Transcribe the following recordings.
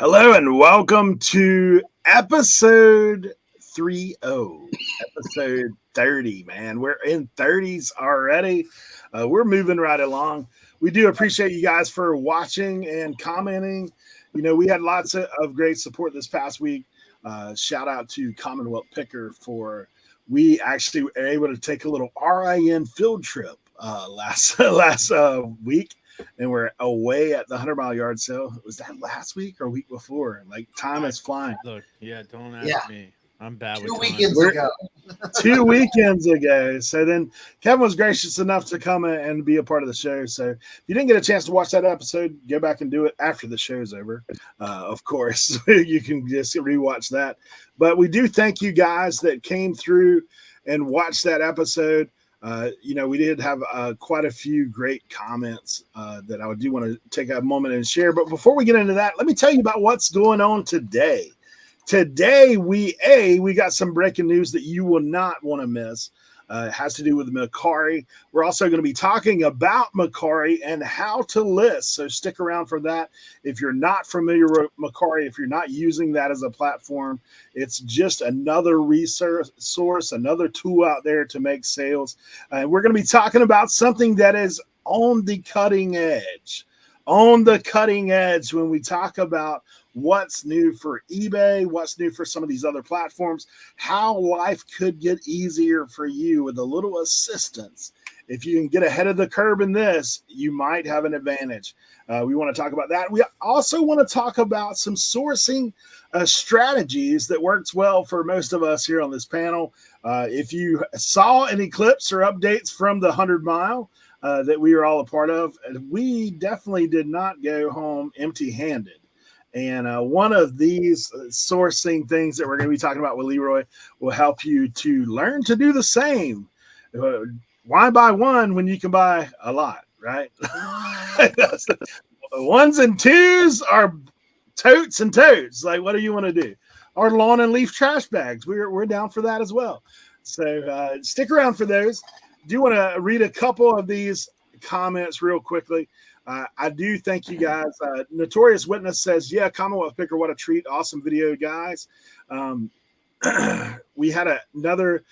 Hello and welcome to episode 30, episode 30, man. We're in 30s already. We're moving right along. We do appreciate you guys for watching and commenting. You know, we had lots of great support this past week. Shout out to Commonwealth Picker we actually were able to take a little RIN field trip last week. And we're away at the 100-mile yard sale. Was that last week or week before? Like, time is flying. Look, don't ask me. I'm bad with time. 2 weekends ago. 2 weekends ago. So then Kevin was gracious enough to come and be a part of the show. So if you didn't get a chance to watch that episode, go back and do it after the show's over. Of course, you can just rewatch that. But we do thank you guys that came through and watched that episode. We did have quite a few great comments that I do want to take a moment and share. But before we get into that, let me tell you about what's going on today. Today, we got some breaking news that you will not want to miss. It has to do with Mercari. We're also going to be talking about Mercari and how to list. So stick around for that. If you're not familiar with Mercari, if you're not using that as a platform, it's just another resource, another tool out there to make sales. We're going to be talking about something that is on the cutting edge. On the cutting edge when we talk about what's new for eBay, what's new for some of these other platforms, how life could get easier for you with a little assistance. If you can get ahead of the curve in this, you might have an advantage. We want to talk about that. We also want to talk about some sourcing strategies that works well for most of us here on this panel. If you saw any clips or updates from the 100-mile that we are all a part of, we definitely did not go home empty-handed. And one of these sourcing things that we're going to be talking about with Leroy will help you to learn to do the same. Why buy one when you can buy a lot, right? Ones and twos are totes and totes. Like, what do you want to do? Our lawn and leaf trash bags. We're down for that as well. So stick around for those. Do want to read a couple of these comments real quickly. I do thank you guys. Notorious Witness says, yeah, Commonwealth Picker, what a treat. Awesome video, guys. We had another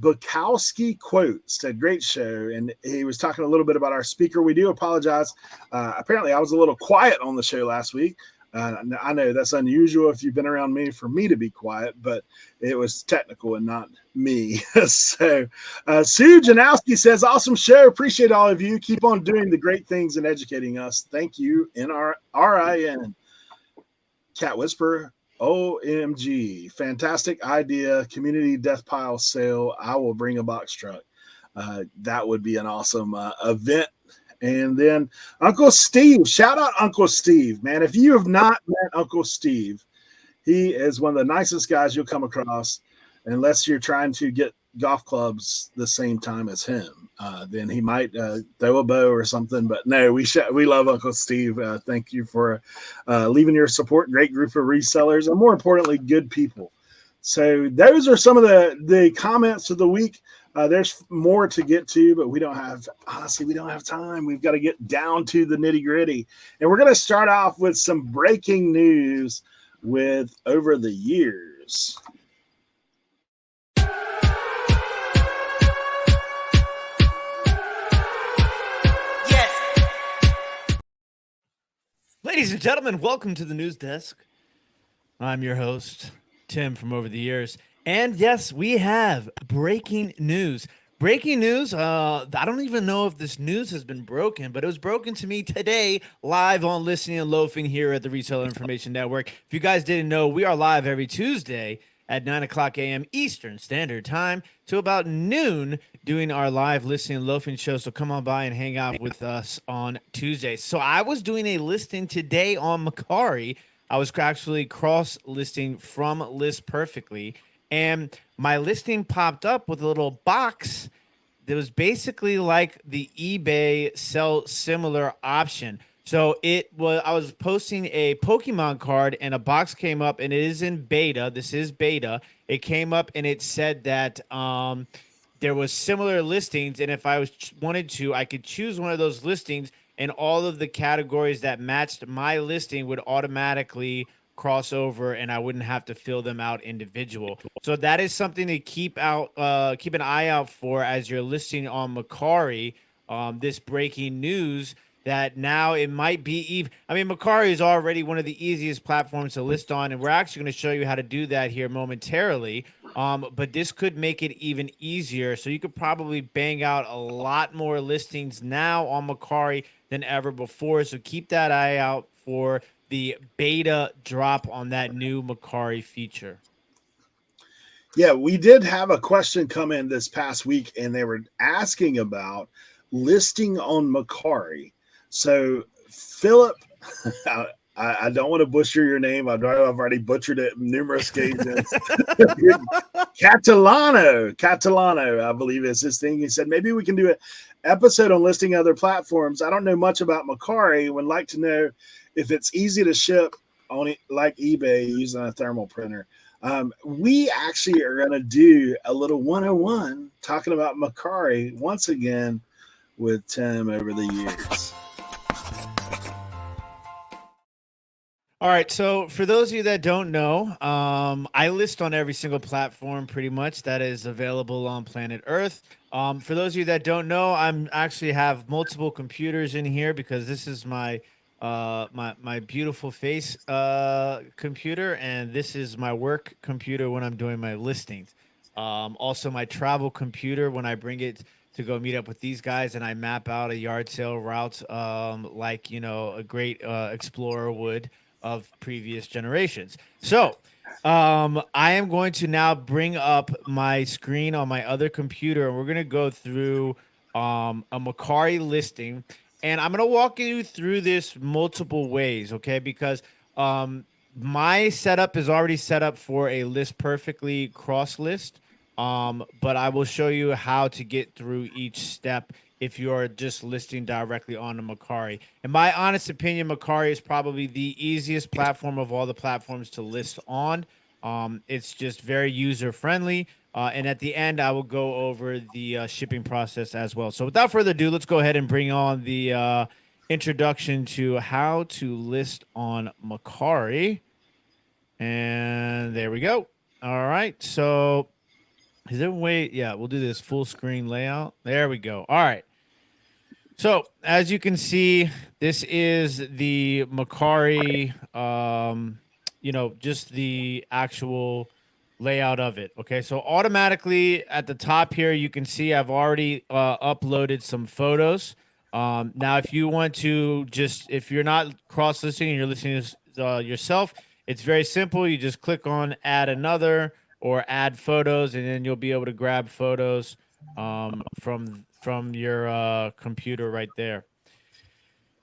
Bukowski quote, said, great show. And he was talking a little bit about our speaker. We do apologize. Apparently, I was a little quiet on the show last week. I know that's unusual if you've been around me for me to be quiet, but it was technical and not me. So Sue Janowski says, awesome show. Appreciate all of you. Keep on doing the great things and educating us. Thank you. RIN. Cat Whisperer. OMG. Fantastic idea. Community death pile sale. I will bring a box truck. That would be an awesome event. And then Uncle Steve, shout out Uncle Steve, man. If you have not met Uncle Steve, he is one of the nicest guys you'll come across, unless you're trying to get golf clubs the same time as him. Then he might throw a bow or something. But no, we love Uncle Steve. Thank you for leaving your support. Great group of resellers, and more importantly, good people. So those are some of the comments of the week. There's more to get to, but we don't have time. We've got to get down to the nitty gritty. And we're going to start off with some breaking news with over the years. Yes. Ladies and gentlemen, welcome to the news desk. I'm your host, Tim from Over the Years. And yes, we have breaking news. Breaking news. I don't even know if this news has been broken, but it was broken to me today live on Listening and Loafing here at the Reseller Information Network. If you guys didn't know, we are live every Tuesday at 9 o'clock a.m. Eastern Standard Time to about noon doing our live Listening and Loafing show. So come on by and hang out with us on Tuesdays. So I was doing a listing today on Mercari. I was actually cross-listing from List Perfectly. And my listing popped up with a little box that was basically like the eBay sell similar option. So I was posting a Pokemon card and a box came up, and it is in beta. This is beta. It came up and it said that there was similar listings, and if I wanted to, I could choose one of those listings, and all of the categories that matched my listing would automatically cross over and I wouldn't have to fill them out individual. So that is something to keep an eye out for as you're listing on Mercari. This breaking news that now it might be even. I mean, Mercari is already one of the easiest platforms to list on, and we're actually going to show you how to do that here momentarily. But this could make it even easier. So you could probably bang out a lot more listings now on Mercari than ever before. So keep that eye out for the beta drop on that new Mercari feature. Yeah, we did have a question come in this past week, and they were asking about listing on Mercari. So, Philip, I don't want to butcher your name. I've already butchered it numerous occasions. Catalano, I believe is his thing. He said, maybe we can do an episode on listing other platforms. I don't know much about Mercari. Would like to know if it's easy to ship on it like eBay using a thermal printer. We actually are going to do a little 101 talking about Mercari once again with Tim over the years. All right, so for those of you that don't know, I list on every single platform pretty much that is available on planet Earth. For those of you that don't know, I'm actually have multiple computers in here because this is my my beautiful face computer, and this is my work computer when I'm doing my listings. Also my travel computer when I bring it to go meet up with these guys and I map out a yard sale route, like a great explorer would of previous generations. So I am going to now bring up my screen on my other computer, and we're going to go through a Mercari listing, and I'm going to walk you through this multiple ways, okay? Because my setup is already set up for a list perfectly cross list, but I will show you how to get through each step if you're just listing directly on the Mercari. In my honest opinion, Mercari is probably the easiest platform of all the platforms to list on. It's just very user friendly. And at the end, I will go over the shipping process as well. So without further ado, let's go ahead and bring on the introduction to how to list on Mercari. And there we go. All right. So is there a way? Yeah, we'll do this full screen layout. There we go. All right. So as you can see, this is the Mercari, just the actual layout of it. Okay, so automatically at the top here, you can see I've already uploaded some photos. Now, if you want to if you're not cross-listing and you're listing yourself, it's very simple. You just click on add another or add photos, and then you'll be able to grab photos from your computer right there.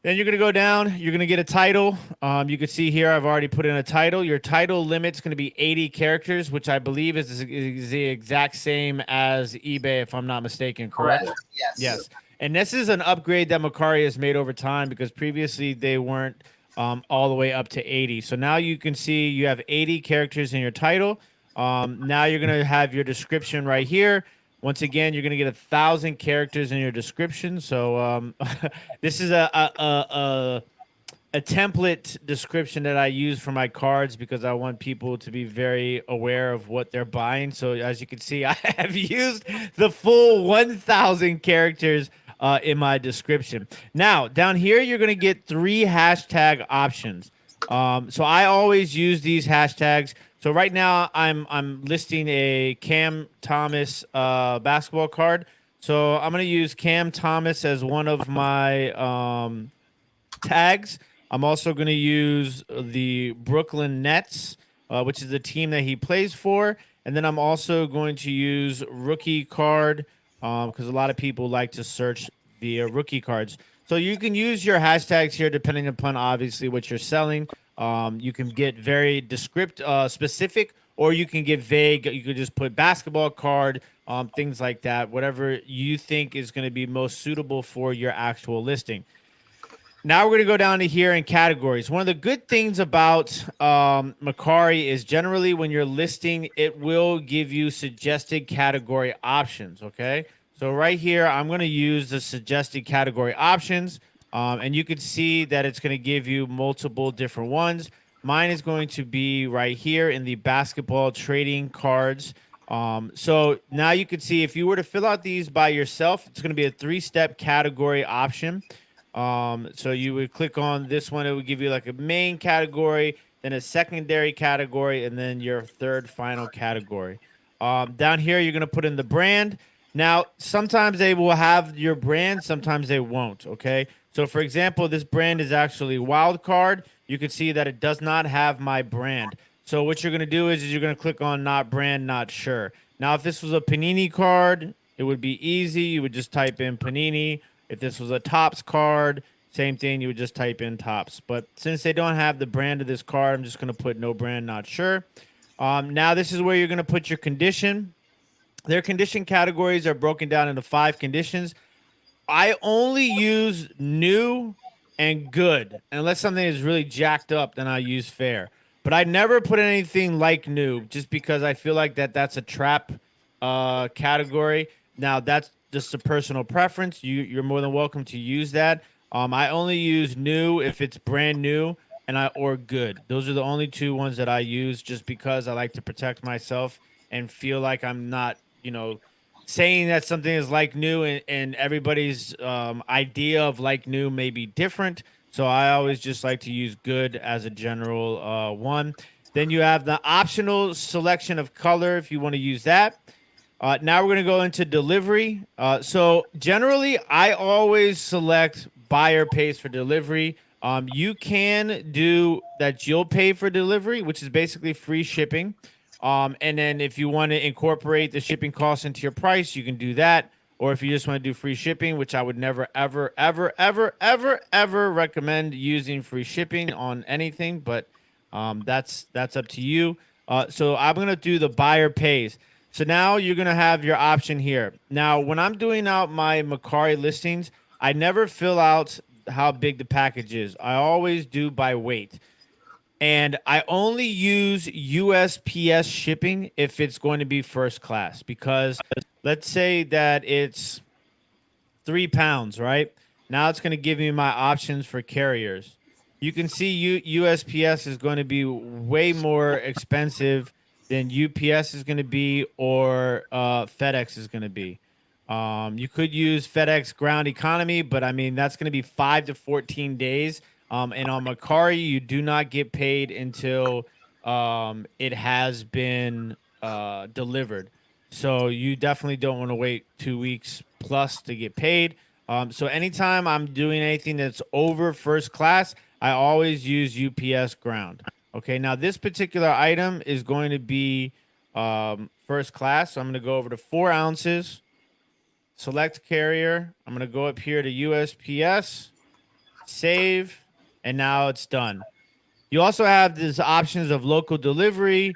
Then you're going to go down. You're going to get a title. You can see here I've already put in a title. Your title limit's going to be 80 characters, which I believe is the exact same as eBay, if I'm not mistaken, correct? Yes. Yes. And this is an upgrade that Mercari has made over time because previously they weren't all the way up to 80. So now you can see you have 80 characters in your title. Now you're going to have your description right here. Once again, you're going to get 1,000 characters in your description. So this is a template description that I use for my cards because I want people to be very aware of what they're buying. So as you can see, I have used the full 1,000 characters in my description. Now, down here, you're going to get 3 hashtag options. So I always use these hashtags. So right now I'm listing a Cam Thomas basketball card. So I'm going to use Cam Thomas as one of my tags. I'm also going to use the Brooklyn Nets, which is the team that he plays for. And then I'm also going to use rookie card because a lot of people like to search the rookie cards. So you can use your hashtags here depending upon obviously what you're selling. You can get very specific, or you can get vague. You could just put basketball card, things like that, whatever you think is going to be most suitable for your actual listing. Now we're going to go down to here in categories. One of the good things about Mercari is generally when you're listing, it will give you suggested category options, okay? So right here, I'm going to use the suggested category options. And you can see that it's going to give you multiple different ones. Mine is going to be right here in the basketball trading cards. So now you can see if you were to fill out these by yourself, it's going to be a 3-step category option. So you would click on this one, it would give you like a main category, then a secondary category, and then your third final category. Down here, you're going to put in the brand. Now, sometimes they will have your brand, sometimes they won't. Okay. So, for example, this brand is actually Wildcard. You can see that it does not have my brand. So, what you're going to do is you're going to click on not brand, not sure. Now, if this was a Panini card, it would be easy. You would just type in Panini. If this was a Topps card, same thing. You would just type in Topps. But since they don't have the brand of this card, I'm just going to put no brand, not sure. Now, this is where you're going to put your condition. Their condition categories are broken down into 5 conditions. I only use new and good. Unless something is really jacked up, then I use fair. But I never put anything like new just because I feel like that's a trap category. Now, that's just a personal preference. You're more than welcome to use that. I only use new if it's brand new or good. Those are the only 2 ones that I use just because I like to protect myself and feel like I'm not, saying that something is like new, and everybody's idea of like new may be different. So I always just like to use good as a general one. Then you have the optional selection of color if you want to use that. Now we're going to go into delivery. So generally, I always select buyer pays for delivery. You can do that you'll pay for delivery, which is basically free shipping. And then if you want to incorporate the shipping costs into your price, you can do that. Or if you just want to do free shipping, which I would never, ever, ever, ever, ever, ever recommend using free shipping on anything. But that's up to you. So I'm gonna do the buyer pays. So now you're gonna have your option here. Now, when I'm doing out my Mercari listings, I never fill out how big the package is. I always do by weight. And I only use USPS shipping if it's going to be first class, because let's say that it's 3 pounds, right? Now it's going to give me my options for carriers. You can see USPS is going to be way more expensive than UPS is going to be, or FedEx is going to be. You could use FedEx Ground Economy, but I mean, that's going to be 5 to 14 days. And on Mercari, you do not get paid until it has been delivered. So you definitely don't want to wait 2 weeks plus to get paid. So anytime I'm doing anything that's over first class, I always use UPS Ground. Okay, now this particular item is going to be first class. So I'm going to go over to 4 ounces, select carrier. I'm going to go up here to USPS, save, and now it's done. You also have these options of local delivery,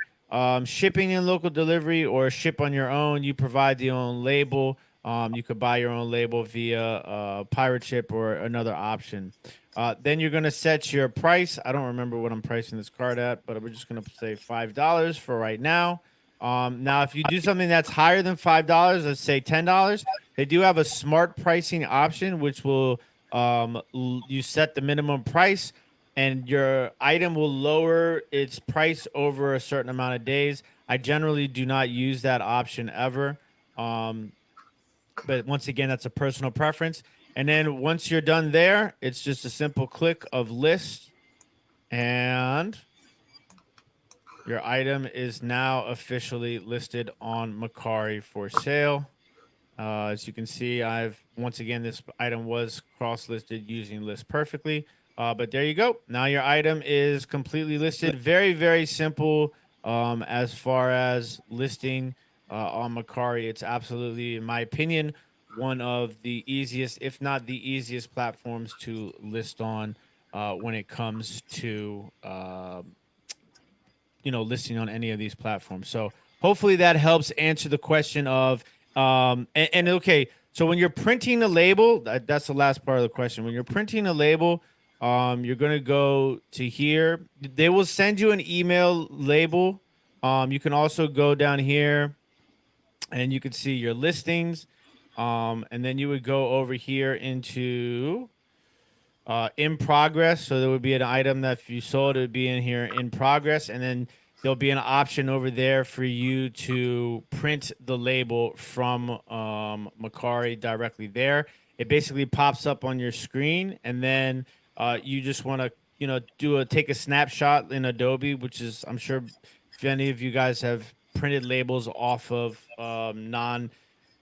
shipping and local delivery, or ship on your own. You provide your own label. You could buy your own label via pirate ship or another option. Then you're going to set your price. I don't remember what I'm pricing this card at, but we're just going to say $5 for right now. Now, if you do something that's higher than $5, let's say $10, they do have a smart pricing option, which will you set the minimum price, and your item will lower its price over a certain amount of days. I generally do not use that option ever. But once again, that's a personal preference. And then once you're done there, it's just a simple click of list, and your item is now officially listed on Mercari for sale. As you can see, once again, this item was cross-listed using List Perfectly. But there you go. Now your item is completely listed. Very, very simple as far as listing on Mercari. It's absolutely, in my opinion, one of the easiest, if not the easiest, platforms to list on when it comes to listing on any of these platforms. So hopefully that helps answer the question of and okay, so when you're printing a label, that's the last part of the question. When you're printing a label, you're going to go to here. They will send you an email label. You can also go down here and you can see your listings. And then you would go over here into in progress. So there would be an item that if you sold, it would be in here in progress, and then there'll be an option over there for you to print the label from Macari directly there. It basically pops up on your screen, and then you just want to take a snapshot in Adobe, which is, I'm sure if any of you guys have printed labels off of non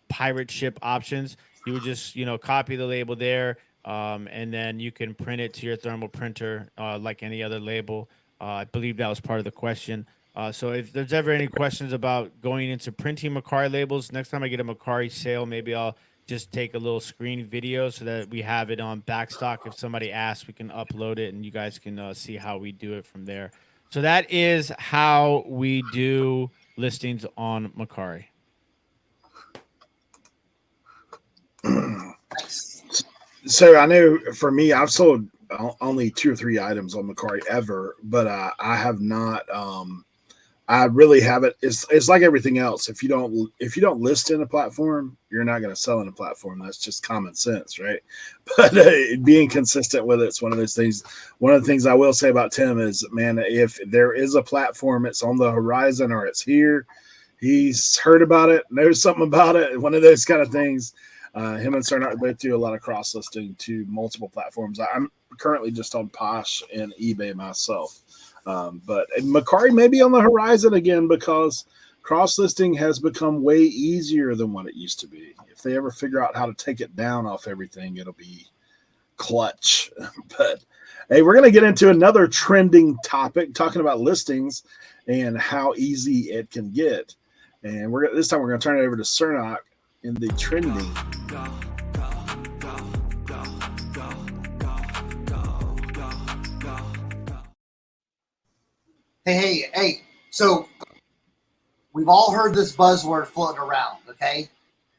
pirate ship options, you would just copy the label there, and then you can print it to your thermal printer like any other label. I believe that was part of the question. So if there's ever any questions about going into printing Macari labels, next time I get a Macari sale, maybe I'll just take a little screen video so that we have it on backstock. If somebody asks, we can upload it and you guys can see how we do it from there. So that is how we do listings on Macari. So I know for me, I've sold only 2 or 3 items on Macari ever, but I have not. I really haven't. It's like everything else. If you don't list in a platform, you're not going to sell in a platform. That's just common sense, right? But being consistent with it's one of those things. One of the things I will say about Tim is, man, if there is a platform, it's on the horizon or it's here. He's heard about it, knows something about it. One of those kind of things. Him and Cernoch both do a lot of cross listing to multiple platforms. I'm currently just on Posh and eBay myself. But Macari may be on the horizon again because cross listing has become way easier than what it used to be. If they ever figure out how to take it down off everything, it'll be clutch. But hey, we're going to get into another trending topic, talking about listings and how easy it can get. And this time we're going to turn it over to Cernoch in the trending. Hey. So we've all heard this buzzword floating around, okay?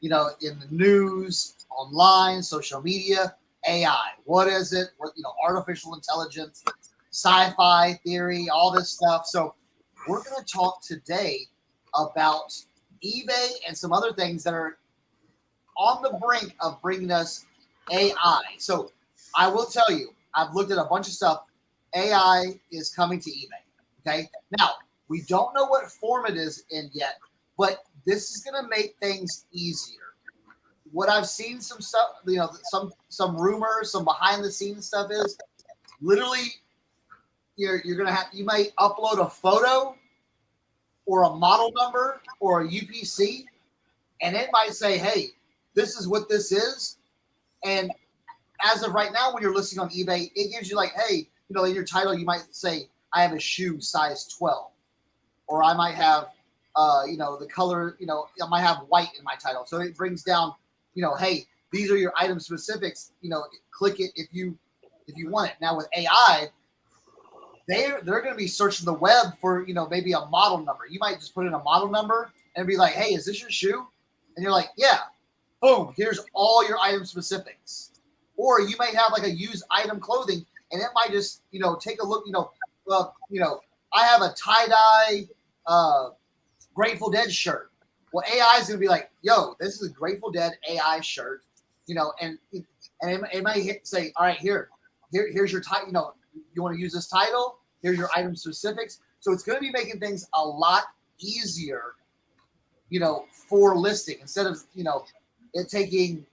In the news, online, social media, AI. What is it? Artificial intelligence, sci-fi theory, all this stuff. So we're going to talk today about eBay and some other things that are on the brink of bringing us AI. So I will tell you, I've looked at a bunch of stuff. AI is coming to eBay. Okay. Now, we don't know what form it is in yet, but this is going to make things easier. What I've seen some stuff, some rumors, some behind the scenes stuff is literally you're going to you might upload a photo or a model number or a UPC, and it might say, hey, this is what this is. And as of right now, when you're listing on eBay, it gives you like, hey, in your title, you might say, I have a shoe size 12, or I might have, the color, I might have white in my title. So it brings down, hey, these are your item specifics. Click it if you want it. Now with AI, they're going to be searching the web for, maybe a model number. You might just put in a model number and be like, hey, is this your shoe? And you're like, yeah. Boom. Here's all your item specifics. Or you might have like a used item clothing, and it might just, take a look, I have a tie-dye Grateful Dead shirt. Well, AI is going to be like, yo, this is a Grateful Dead AI shirt, and it might say, all right, here's your title, you want to use this title? Here's your item specifics. So it's going to be making things a lot easier, for listing instead of, it taking,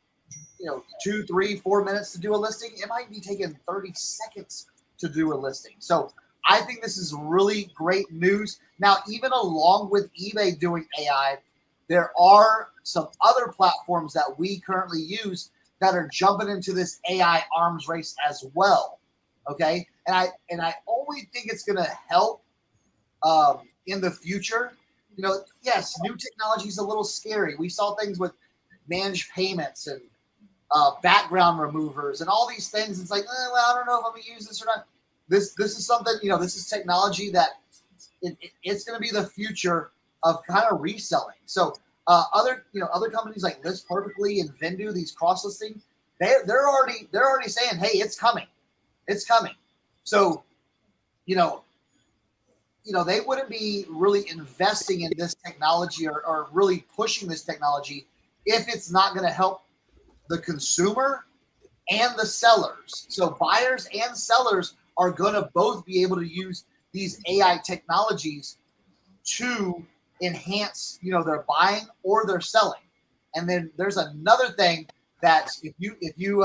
2, 3, 4 minutes to do a listing. It might be taking 30 seconds to do a listing. So I think this is really great news. Now, even along with eBay doing AI, there are some other platforms that we currently use that are jumping into this AI arms race as well. Okay. And I only think it's going to help in the future. Yes, new technology is a little scary. We saw things with managed payments and background removers and all these things. It's like, well, I don't know if I'm going to use this or not. This is something, this is technology that it's going to be the future of kind of reselling. So other companies like List Perfectly and Vendoo, these cross listing, they're already saying, hey, it's coming. So, they wouldn't be really investing in this technology or really pushing this technology if it's not going to help the consumer and the sellers. So buyers and sellers are going to both be able to use these AI technologies to enhance, their buying or their selling. And then there's another thing that if you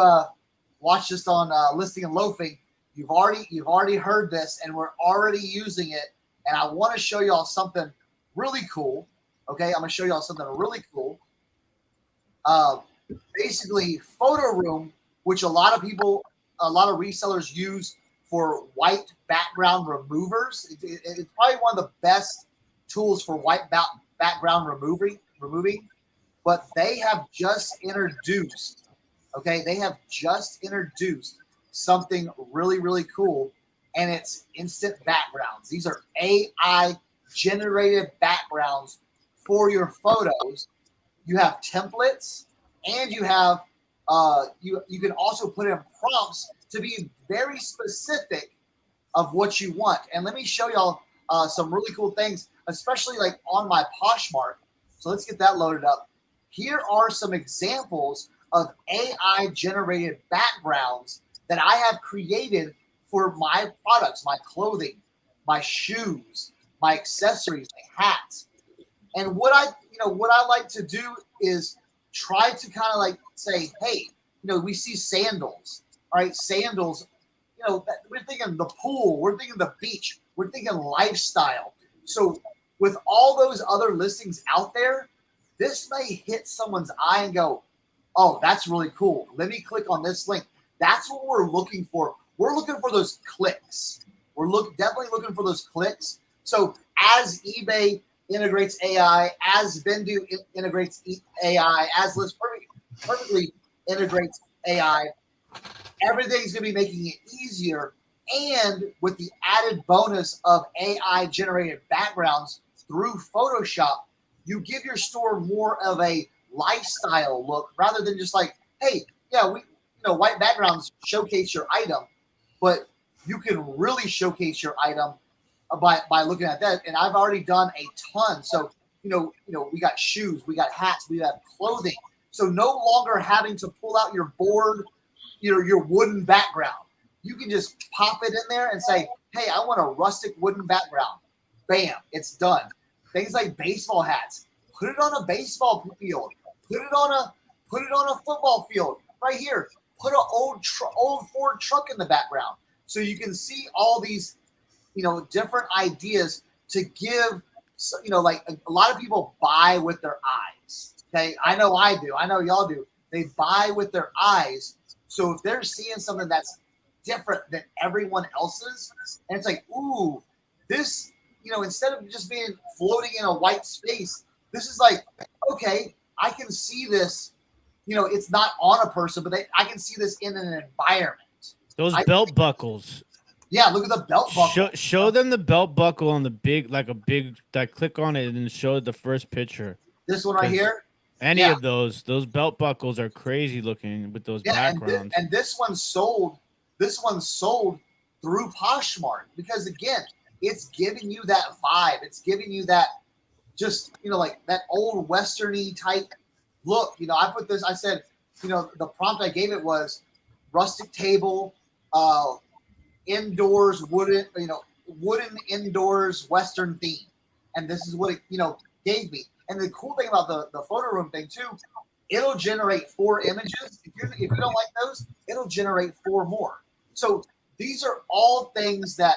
watch this on Listing and Loafing, you've already heard this, and we're already using it. And I want to show y'all something really cool. Okay, I'm gonna show y'all something really cool. Basically, Photo Room, which a lot of resellers use for white background removers. It's probably one of the best tools for white background removing. But they have just introduced, something really, really cool, and it's instant backgrounds. These are AI generated backgrounds for your photos. You have templates, and you have you can also put in prompts to be very specific of what you want. And let me show y'all some really cool things, especially like on my Poshmark. So let's get that loaded up. Here are some examples of AI generated backgrounds that I have created for my products, my clothing, my shoes, my accessories, my hats. And what I like to do is try to kind of like say, hey, we see sandals, all right? Sandals, we're thinking the pool, we're thinking the beach, we're thinking lifestyle. So with all those other listings out there, this may hit someone's eye and go, oh, that's really cool. Let me click on this link. That's what we're looking for. We're looking for those clicks. We're definitely looking for those clicks. So as eBay integrates AI, as Vendoo integrates AI, as List perfectly integrates AI, everything's going to be making it easier. And with the added bonus of AI generated backgrounds through Photoshop, you give your store more of a lifestyle look rather than just like, hey, yeah, white backgrounds showcase your item, but you can really showcase your item by looking at that. And I've already done a ton. So, we got shoes, we got hats, we got clothing. So no longer having to pull out your board, your wooden background. You can just pop it in there and say, hey, I want a rustic wooden background. Bam, it's done. Things like baseball hats. Put it on a baseball field. Put it on a football field. Right here. Put an old Ford truck in the background. So you can see all these, different ideas to give, like a lot of people buy with their eyes. Okay. I know I do. I know y'all do. They buy with their eyes. So if they're seeing something that's different than everyone else's, and it's like, ooh, this, instead of just being floating in a white space, this is like, okay, I can see this, it's not on a person, but I can see this in an environment. Those belt buckles. Yeah, look at the belt buckle. Show them the belt buckle on the big, click on it and show the first picture. This one right here? Any of those belt buckles are crazy looking with those backgrounds. And this one's sold through Poshmark because, again, it's giving you that vibe. It's giving you that just, like that old Western-y type look. I said, the prompt I gave it was rustic table, indoors, wooden indoors Western theme. And this is what it, gave me. And the cool thing about the photo room thing too, it'll generate 4 images. If you don't like those, it'll generate 4 more. So these are all things that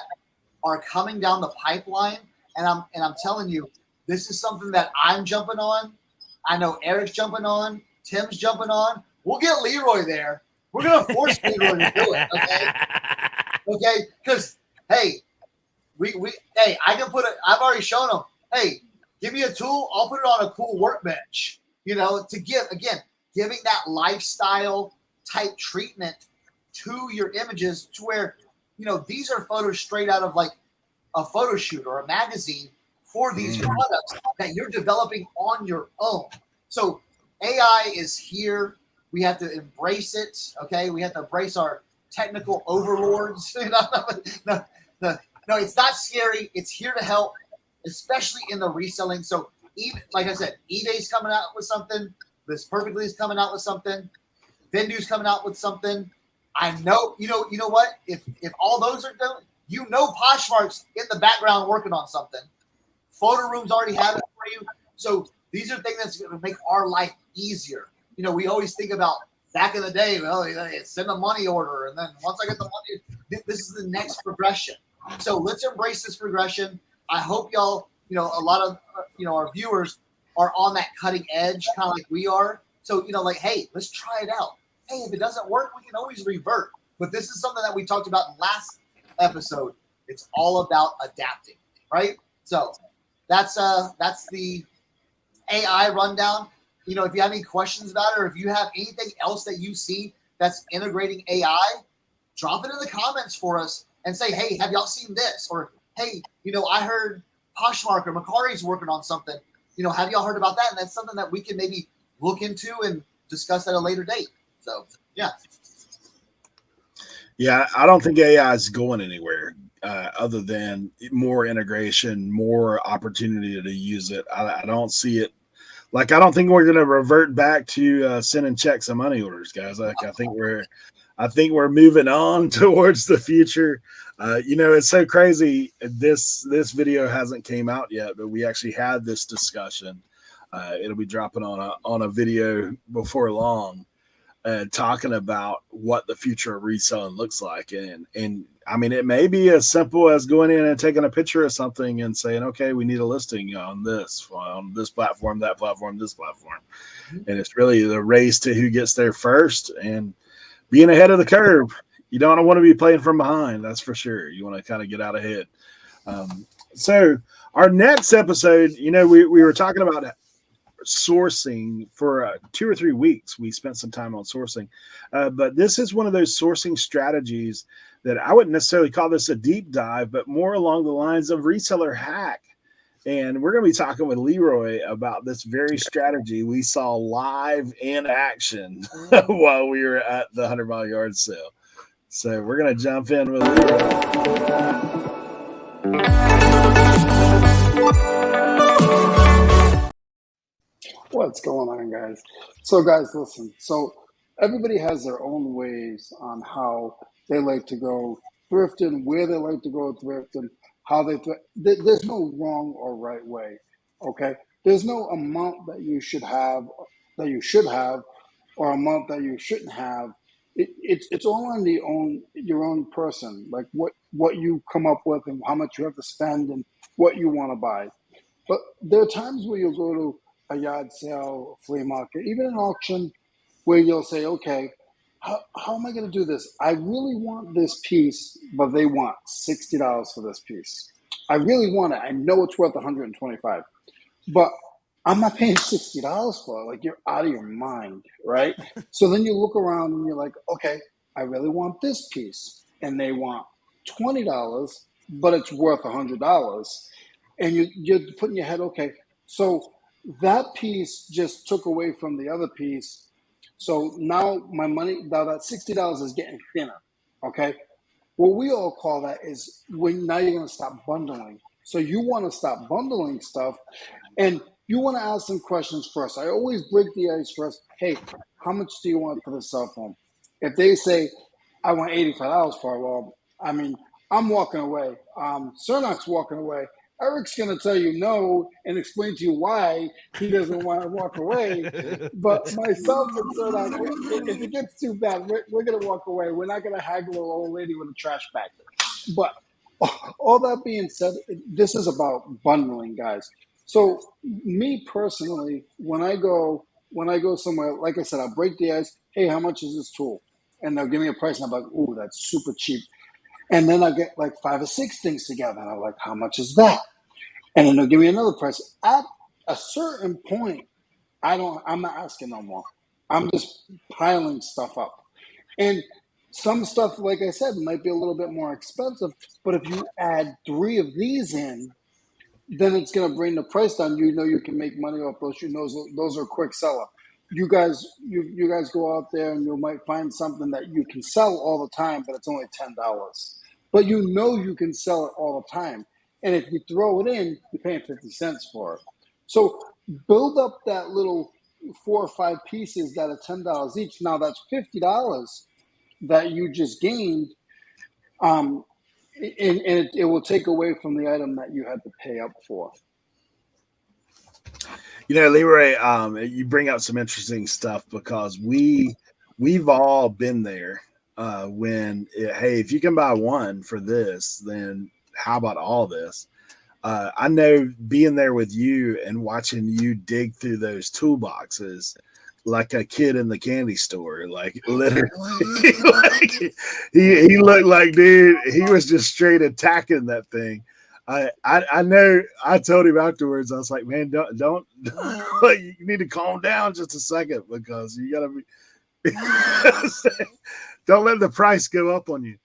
are coming down the pipeline. And I'm telling you, this is something that I'm jumping on. I know Eric's jumping on. Tim's jumping on. We'll get Leroy there. We're gonna force Leroy to do it. Okay. Okay. Because hey, I can put it. I've already shown him. Hey, give me a tool. I'll put it on a cool workbench. To giving that lifestyle type treatment to your images, to where these are photos straight out of like a photo shoot or a magazine for these products that you're developing on your own. So AI is here. We have to embrace it. Okay, we have to embrace our technical overlords. No, it's not scary. It's here to help, especially in the reselling. So even like I said, eBay's coming out with something. This Perfectly is coming out with something. Vendoo's coming out with something. I know, you know what? If all those are done, Poshmark's in the background working on something. Photo rooms already have it for you. So these are things that's going to make our life easier. We always think about back in the day, well, send a money order. And then once I get the money, this is the next progression. So let's embrace this progression. I hope y'all, a lot of, our viewers are on that cutting edge, kind of like we are. So, hey, let's try it out. Hey, if it doesn't work, we can always revert. But this is something that we talked about in last episode. It's all about adapting, right? So that's the AI rundown. If you have any questions about it, or if you have anything else that you see that's integrating AI, drop it in the comments for us and say, hey, have y'all seen this? Or, hey, I heard Poshmark or Macari's working on something. Have y'all heard about that? And that's something that we can maybe look into and discuss at a later date. So, yeah. Yeah, I don't think AI is going anywhere other than more integration, more opportunity to use it. I don't see it. I don't think we're going to revert back to sending checks and money orders, guys. I think we're moving on towards the future. It's so crazy. This video hasn't came out yet, but we actually had this discussion. It'll be dropping on a video before long, talking about what the future of reselling looks like. And I mean, it may be as simple as going in and taking a picture of something and saying, okay, we need a listing on this platform, that platform, this platform. And it's really the race to who gets there first and being ahead of the curve. You don't want to be playing from behind. That's for sure. You want to kind of get out ahead. So our next episode, we were talking about sourcing for 2 or 3 weeks. We spent some time on sourcing, but this is one of those sourcing strategies that I wouldn't necessarily call this a deep dive, but more along the lines of reseller hack. And we're going to be talking with Leroy about this very strategy we saw live in action while we were at the 100-mile yard sale. So we're going to jump in with Leroy. What's going on, guys? So, guys, listen. So, everybody has their own ways on how they like to go thrifting, where they like to go thrifting, how they There's no wrong or right way, okay? There's no amount that you should have, or amount that you shouldn't have. It's all on your own person, like what you come up with and how much you have to spend and what you want to buy. But there are times where you'll go to a yard sale, flea market, even an auction, where you'll say, okay, how am I going to do this? I really want this piece, but they want $60 for this piece. I really want it. I know it's worth $125, but I'm not paying $60 for it. Like, you're out of your mind, right? So then you look around and you're like, okay, I really want this piece, and they want $20, but it's worth $100. And you're putting your head, okay, so that piece just took away from the other piece. So now that $60 is getting thinner, okay? What we all call that is now you're going to stop bundling. So you want to stop bundling stuff, and you want to ask some questions first. I always break the ice first. Hey, how much do you want for the cell phone? If they say, I want $85 for it, well, I mean, I'm walking away. Cernoch's walking away. Eric's going to tell you no and explain to you why he doesn't want to walk away. But myself and Cernoch, if it gets too bad, we're going to walk away. We're not going to haggle an old lady with a trash bag. But all that being said, this is about bundling, guys. So me personally, when I go somewhere, like I said, I'll break the ice. Hey, how much is this tool? And they'll give me a price, and I'm like, ooh, that's super cheap. And then I get like 5 or 6 things together, and I'm like, how much is that? And then they'll give me another price. At a certain point, I'm not asking no more. I'm just piling stuff up. And some stuff, like I said, might be a little bit more expensive, but if you add 3 of these in, then it's going to bring the price down. You can make money off those. Those are a quick seller. You guys go out there and you might find something that you can sell all the time, but it's only $10. But you can sell it all the time. And if you throw it in, you're paying 50 cents for it. So build up that little 4 or 5 pieces that are $10 each. Now that's $50. that you just gained, and it will take away from the item that you had to pay up for. Leroy, you bring up some interesting stuff because we've all been there. Hey, if you can buy one for this, then how about all this? I know being there with you and watching you dig through those toolboxes like a kid in the candy store, like literally, like, he looked like, dude, he was just straight attacking that thing. I know. I told him afterwards. I was like, man, don't like, you need to calm down just a second because you gotta be. Don't let the price go up on you.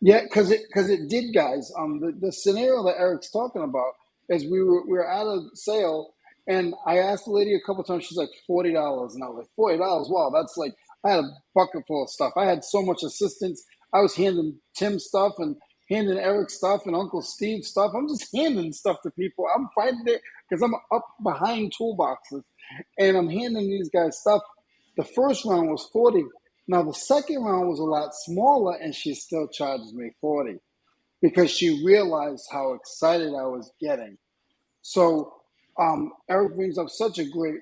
Yeah, because it did, guys. The scenario that Eric's talking about is we were at a sale, and I asked the lady a couple times. She's like $40, and I was like $40. Wow, that's like I had a bucket full of stuff. I had so much assistance. I was handing Tim stuff and handing Eric stuff and Uncle Steve stuff. I'm just handing stuff to people. I'm fighting it because I'm up behind toolboxes, and I'm handing these guys stuff. The first round was 40. Now, the second round was a lot smaller, and she still charges me 40 because she realized how excited I was getting. So Eric brings up such a great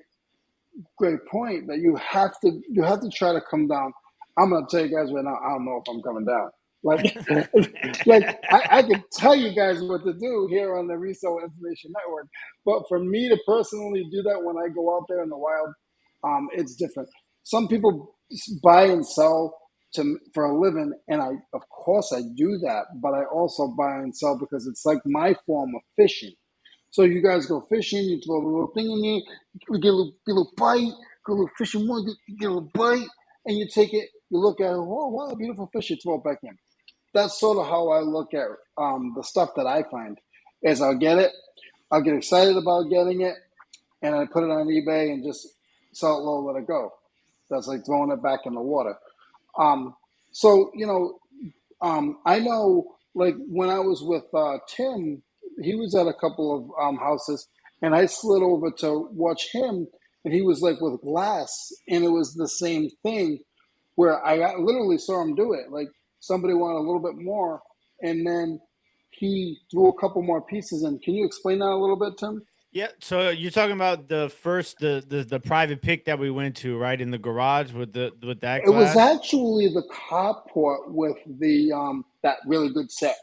point that you have to try to come down. I'm going to tell you guys right now, I don't know if I'm coming down. Like, I can tell you guys what to do here on the Reseller Information Network, but for me to personally do that when I go out there in the wild, it's different. Some people buy and sell for a living, and of course I do that, but I also buy and sell because it's like my form of fishing. So you guys go fishing, you throw a little thing in there, you get a little bite, go a little fishing more, you get a little bite, and you take it, you look at it, oh wow, beautiful fish, you throw it back in. That's sort of how I look at the stuff that I find. Is I'll get it, I'll get excited about getting it, and I put it on eBay and just sell it low, let it go. That's like throwing it back in the water. So I know, like when I was with Tim, he was at a couple of houses, and I slid over to watch him, and he was like with glass, and it was the same thing where I literally saw him do it. Like somebody wanted a little bit more, and then he threw a couple more pieces in. Can you explain that a little bit, Tim? Yeah, so you're talking about the private pick that we went to, right, in the garage with that It was glass. actually the carport with the that really good set.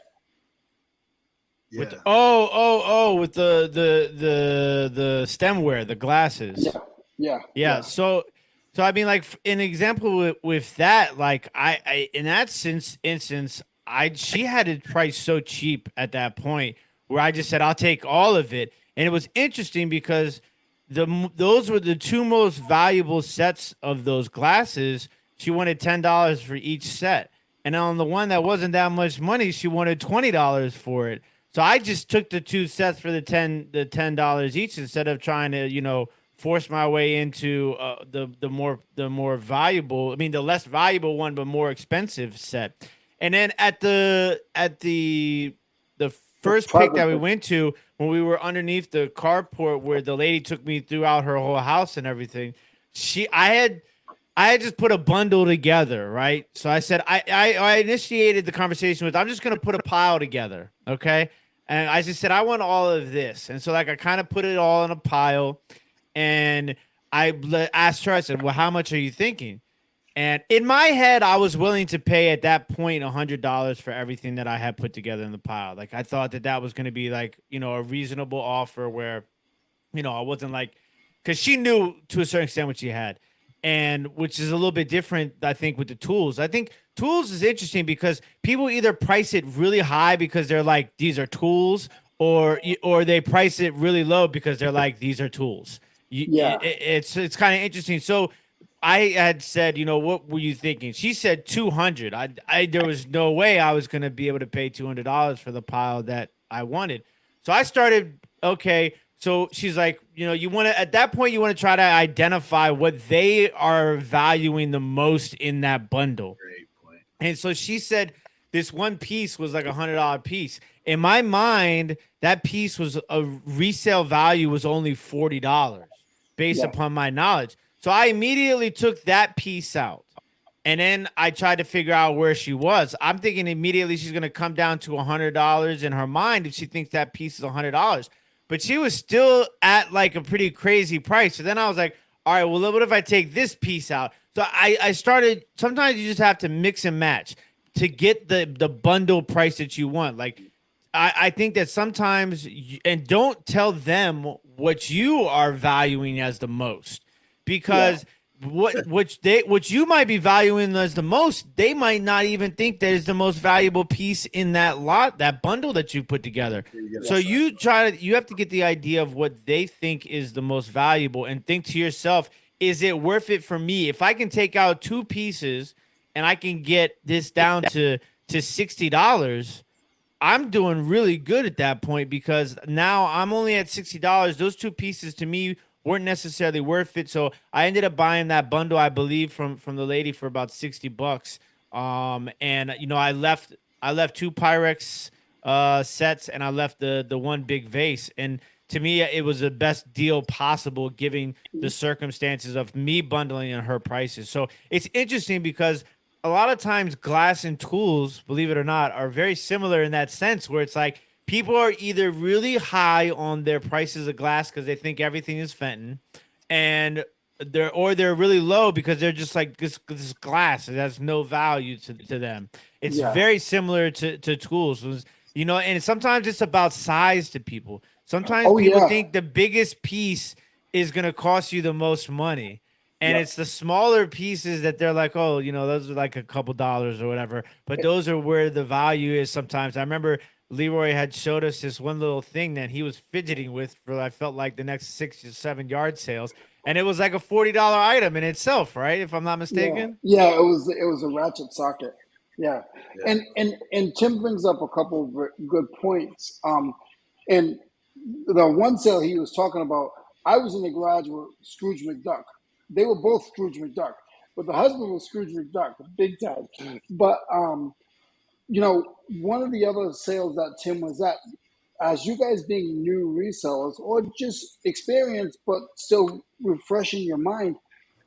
Yeah. With with the stemware, the glasses. Yeah. So I mean, like an example with that, like I in that instance, she had it priced so cheap at that point where I just said I'll take all of it, and it was interesting because those were the two most valuable sets of those glasses. She wanted $10 for each set, and on the one that wasn't that much money, she wanted $20 for it. So I just took the two sets for the $10 each instead of trying to force my way into the more valuable. I mean, the less valuable one, but more expensive set. And then at the first pick that we went to, when we were underneath the carport where the lady took me throughout her whole house and everything, I had just put a bundle together, right? So I said I initiated the conversation with, I'm just gonna put a pile together, okay? And I just said I want all of this, and so like I kind of put it all in a pile, and I asked her. I said, "Well, how much are you thinking?" And in my head, I was willing to pay at that point $100 for everything that I had put together in the pile. Like I thought that was going to be like a reasonable offer where I wasn't like, because she knew to a certain extent what she had, and which is a little bit different, I think, with the tools. I think tools is interesting because people either price it really high because they're like, these are tools, or they price it really low because they're like, these are tools. It's kind of interesting. So I had said, what were you thinking? She said 200. There was no way I was going to be able to pay $200 for the pile that I wanted. So I started, okay. So she's like, you want to, at that point, you want to try to identify what they are valuing the most in that bundle. Great point. And so she said this one piece was like $100 piece. In my mind, that piece was a resale value was only $40 based upon my knowledge. So I immediately took that piece out. And then I tried to figure out where she was. I'm thinking immediately she's going to come down to $100 in her mind if she thinks that piece is $100. But she was still at like a pretty crazy price. So then I was like, all right, well, what if I take this piece out? So I started, sometimes you just have to mix and match to get the bundle price that you want. Like, I think that sometimes, and don't tell them what you are valuing as the most, because what you might be valuing as the most, they might not even think that is the most valuable piece in that lot, that bundle that you put together. So you have to get the idea of what they think is the most valuable and think to yourself, is it worth it for me? If I can take out two pieces and I can get this down to $60, I'm doing really good at that point, because now I'm only at $60. Those two pieces to me weren't necessarily worth it. So I ended up buying that bundle, I believe, from the lady for about $60. And I left two Pyrex sets, and I left the one big vase. And to me, it was the best deal possible given the circumstances of me bundling and her prices. So it's interesting because a lot of times glass and tools, believe it or not, are very similar in that sense, where it's like people are either really high on their prices of glass because they think everything is Fenton, and they're really low because they're just like this glass. It has no value to them. It's very similar to tools, and sometimes it's about size to people. Sometimes people think the biggest piece is going to cost you the most money. And it's the smaller pieces that they're like, oh, those are like a couple dollars or whatever. But those are where the value is sometimes. I remember Leroy had showed us this one little thing that he was fidgeting with for, I felt like, the next 6 to 7 yard sales. And it was like a $40 item in itself, right? If I'm not mistaken. Yeah, it was a ratchet socket. Yeah. And Tim brings up a couple of good points. And the one sale he was talking about, I was in the garage with Scrooge McDuck. They were both Scrooge McDuck, but the husband was Scrooge McDuck, big time. But one of the other sales that Tim was at, as you guys being new resellers or just experienced but still refreshing your mind,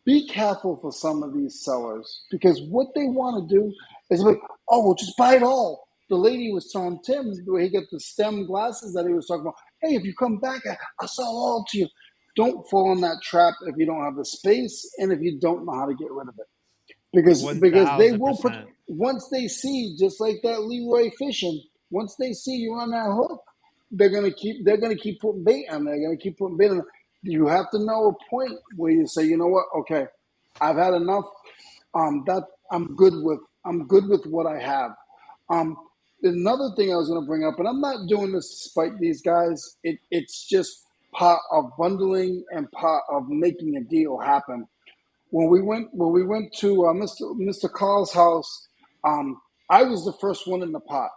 be careful for some of these sellers, because what they want to do is like, oh, well, just buy it all. The lady was telling Tim where he got the stem glasses that he was talking about. Hey, if you come back, I'll sell all to you. Don't fall in that trap if you don't have the space and if you don't know how to get rid of it. Because they will put, 1000%. once they see, just like that Leroy fishing, once they see you on that hook, they're gonna keep putting bait on there. They're gonna keep putting bait on there. You have to know a point where you say, you know what, okay, I've had enough. That I'm good with what I have. Another thing I was going to bring up, and I'm not doing this to spite these guys. It's just part of bundling and part of making a deal happen. When we went to Mr. Carl's house, I was the first one in the pot.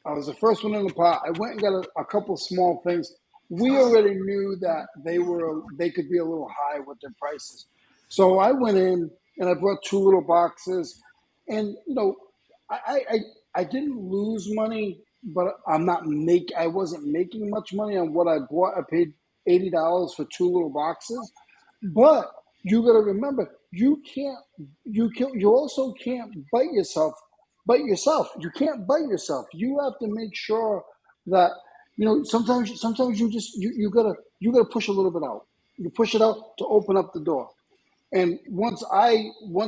I was the first one in the pot. I went and got a couple small things. We already knew that they could be a little high with their prices. So I went in and I brought 2 little boxes, and I didn't lose money, but I wasn't making much money on what I bought. I paid $80 for 2 little boxes, but you got to remember, you also can't bite yourself. You can't bite yourself. You have to make sure that sometimes you gotta push a little bit out. You push it out to open up the door. And once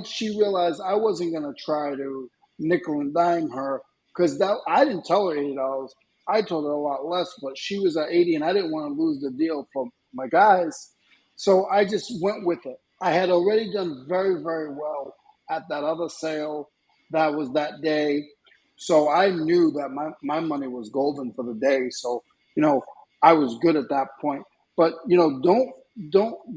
she realized I wasn't gonna try to nickel and dime her, because I didn't tell her $80. I told her a lot less, but she was at 80, and I didn't want to lose the deal for my guys. So I just went with it. I had already done very, very well at that other sale that was that day. So I knew that my money was golden for the day. So, I was good at that point. But, don't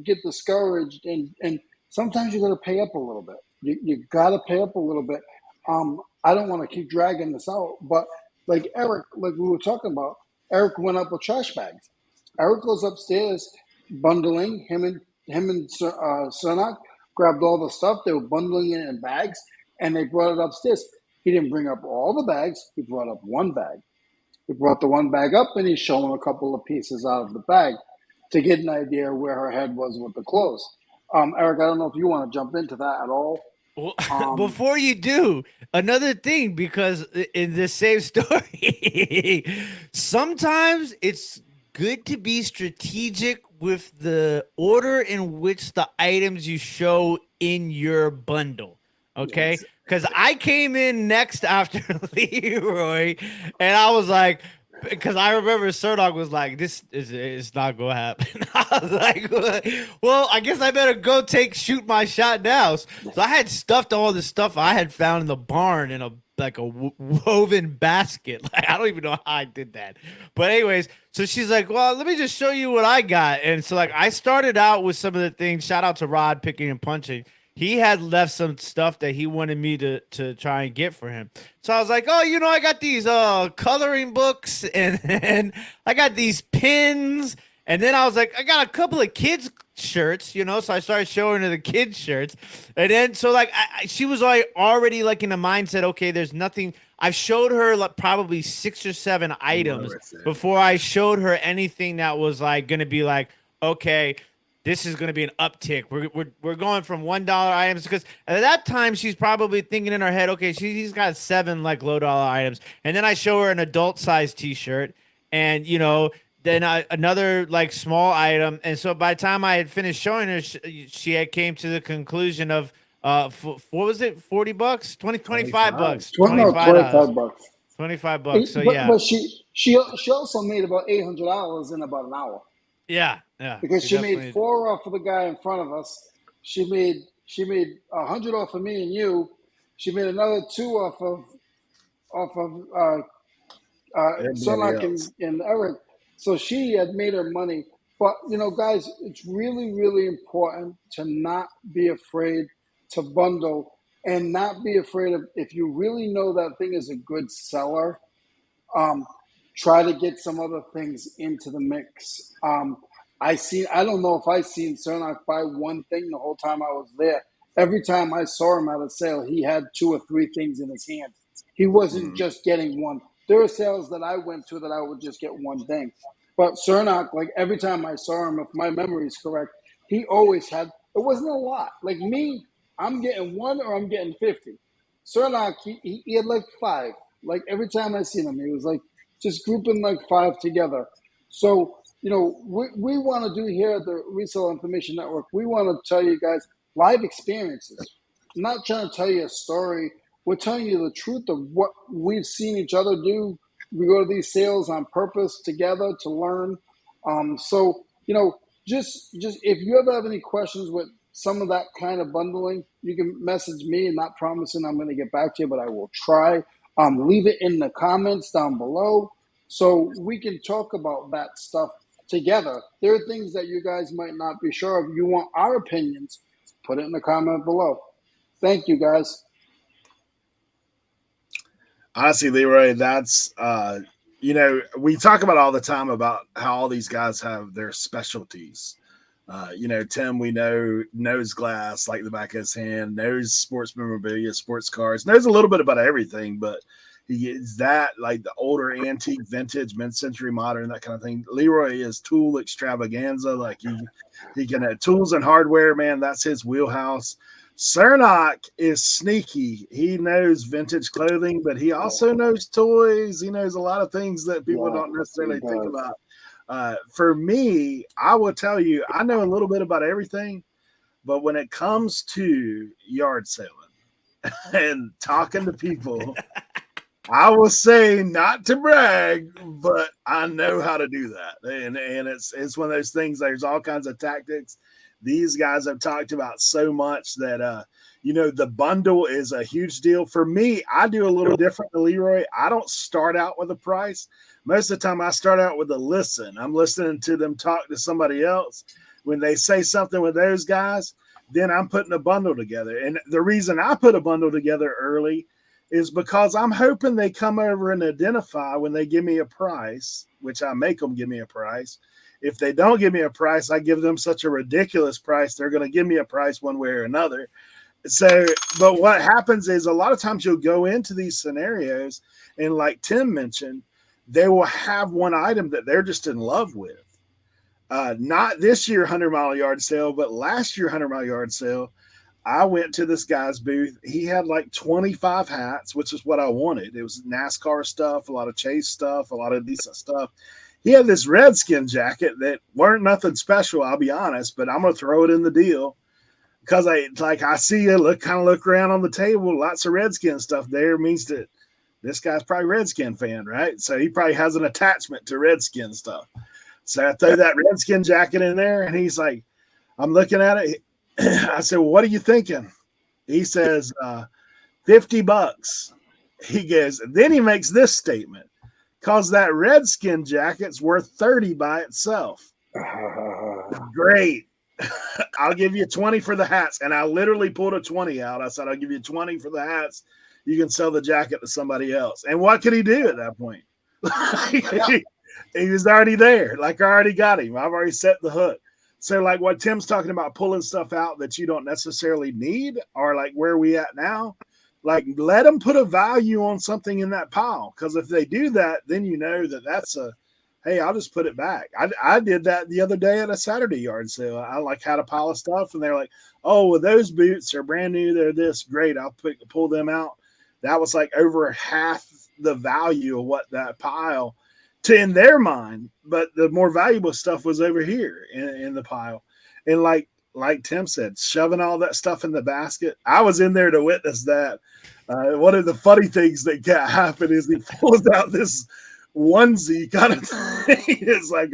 get discouraged. And sometimes you got to pay up a little bit. You got to pay up a little bit. I don't want to keep dragging this out, but like Eric, like we were talking about, Eric went up with trash bags. Eric goes upstairs bundling. Him and Cernoch grabbed all the stuff. They were bundling it in bags, and they brought it upstairs. He didn't bring up all the bags. He brought up one bag. He brought the one bag up, and he's showing a couple of pieces out of the bag to get an idea where her head was with the clothes. Eric, I don't know if you want to jump into that at all. Well, Um, before you do, another thing, because in the same story, sometimes it's good to be strategic with the order in which the items you show in your bundle. Okay. Yes. Because I came in next after Leroy, and I was like, because I remember Cernoch was like, "This is it's not gonna happen." I was like, "Well, I guess I better go shoot my shot now." So I had stuffed all the stuff I had found in the barn in a woven basket. Like I don't even know how I did that. But anyways, so she's like, "Well, let me just show you what I got." And so like I started out with some of the things. Shout out to Rod picking and punching. He had left some stuff that he wanted me to try and get for him. So I was like, "Oh, I got these coloring books and I got these pins." And then I was like, I got a couple of kids shirts, so I started showing her the kids shirts. And then so like she was already like in the mindset, okay, there's nothing. I've showed her like probably 6 or 7 items before I showed her anything that was like going to be like, okay, this is going to be an uptick. We're going from $1 items, because at that time she's probably thinking in her head, okay, she's got 7 like low dollar items. And then I show her an adult size t-shirt, and then another like small item. And so by the time I had finished showing her, she had came to the conclusion of what was it, $40, 25 bucks, no, $25, $25. $25. So But yeah, she also made about $800 in about an hour, yeah, because she she made definitely. 4 off of the guy in front of us. She made 100 off of me and you. She made another 2 off of Everybody Cernoch else. and Eric. So she had made her money. But, guys, it's really, really important to not be afraid to bundle, and not be afraid of, if you really know that thing is a good seller, try to get some other things into the mix. I don't know if I seen Cernoch buy one thing the whole time I was there. Every time I saw him at a sale, he had 2 or 3 things in his hand. He wasn't Mm. just getting one. There are sales that I went to that I would just get one thing. But Cernoch, like every time I saw him, if my memory is correct, he always had, it wasn't a lot. Like me, I'm getting 1 or I'm getting 50. Cernoch, he had like 5. Like every time I seen him, he was like just grouping like 5 together. So, we want to do here at the Resale Information Network, we want to tell you guys live experiences. I'm not trying to tell you a story. We're telling you the truth of what we've seen each other do. We go to these sales on purpose together to learn. So, just if you ever have any questions with some of that kind of bundling, you can message me. And not promising I'm going to get back to you, but I will try. Leave it in the comments down below so we can talk about that stuff together. There are things that you guys might not be sure of. You want our opinions, put it in the comment below. Thank you, guys. Honestly, Leroy, that's we talk about all the time about how all these guys have their specialties. Tim, we know, knows glass like the back of his hand, knows sports memorabilia, sports cars, knows a little bit about everything, but he is that like the older antique, vintage, mid-century, modern, that kind of thing. Leroy is tool extravaganza. Like he can have tools and hardware, man. That's his wheelhouse. Cernoch is sneaky. He knows vintage clothing, but he also knows toys. He knows a lot of things that people Yeah, don't he necessarily think does. about. For me, I will tell you, I know a little bit about everything, but when it comes to yard selling and talking to people, I will say, not to brag, but I know how to do that. And it's one of those things, there's all kinds of tactics. These guys have talked about so much that the bundle is a huge deal. For me, I do a little different than Leroy. I don't start out with a price. Most of the time I start out with a listen. I'm listening to them talk to somebody else. When they say something with those guys, then I'm putting a bundle together. And the reason I put a bundle together early is because I'm hoping they come over and identify when they give me a price, which I make them give me a price. If they don't give me a price, I give them such a ridiculous price, they're going to give me a price one way or another. So, but what happens is a lot of times you'll go into these scenarios, and like Tim mentioned, they will have one item that they're just in love with. Not this year 100-mile yard sale, but last year 100-mile yard sale. I went to this guy's booth. He had like 25 hats, which is what I wanted. It was NASCAR stuff, a lot of chase stuff, a lot of decent stuff. He had this Redskin jacket that weren't nothing special, I'll be honest, but I'm gonna throw it in the deal because I see you look around on the table, lots of Redskin stuff there. Means that this guy's probably Redskin fan, right? So he probably has an attachment to Redskin stuff. So I throw that Redskin jacket in there, and he's like, I'm looking at it. I said, well, what are you thinking? He says, $50. He goes, then he makes this statement, because that Redskin jacket's worth 30 by itself. Great. I'll give you 20 for the hats. And I literally pulled a 20 out. I said, I'll give you 20 for the hats. You can sell the jacket to somebody else. And what could he do at that point? He was already there. Like, I already got him. I've already set the hook. So, like what Tim's talking about, pulling stuff out that you don't necessarily need, or like where we at now, like let them put a value on something in that pile. Because if they do that, then you know that that's a, hey, I'll just put it back. I did that the other day at a Saturday yard sale. I like had a pile of stuff, and they're like, oh, well, those boots are brand new. They're this great. I'll pull them out. That was like over half the value of what that pile in their mind, but the more valuable stuff was over here in the pile. And like Tim said, shoving all that stuff in the basket. I was in there to witness that. One of the funny things that got happen is he pulls out this onesie kind of thing. It's like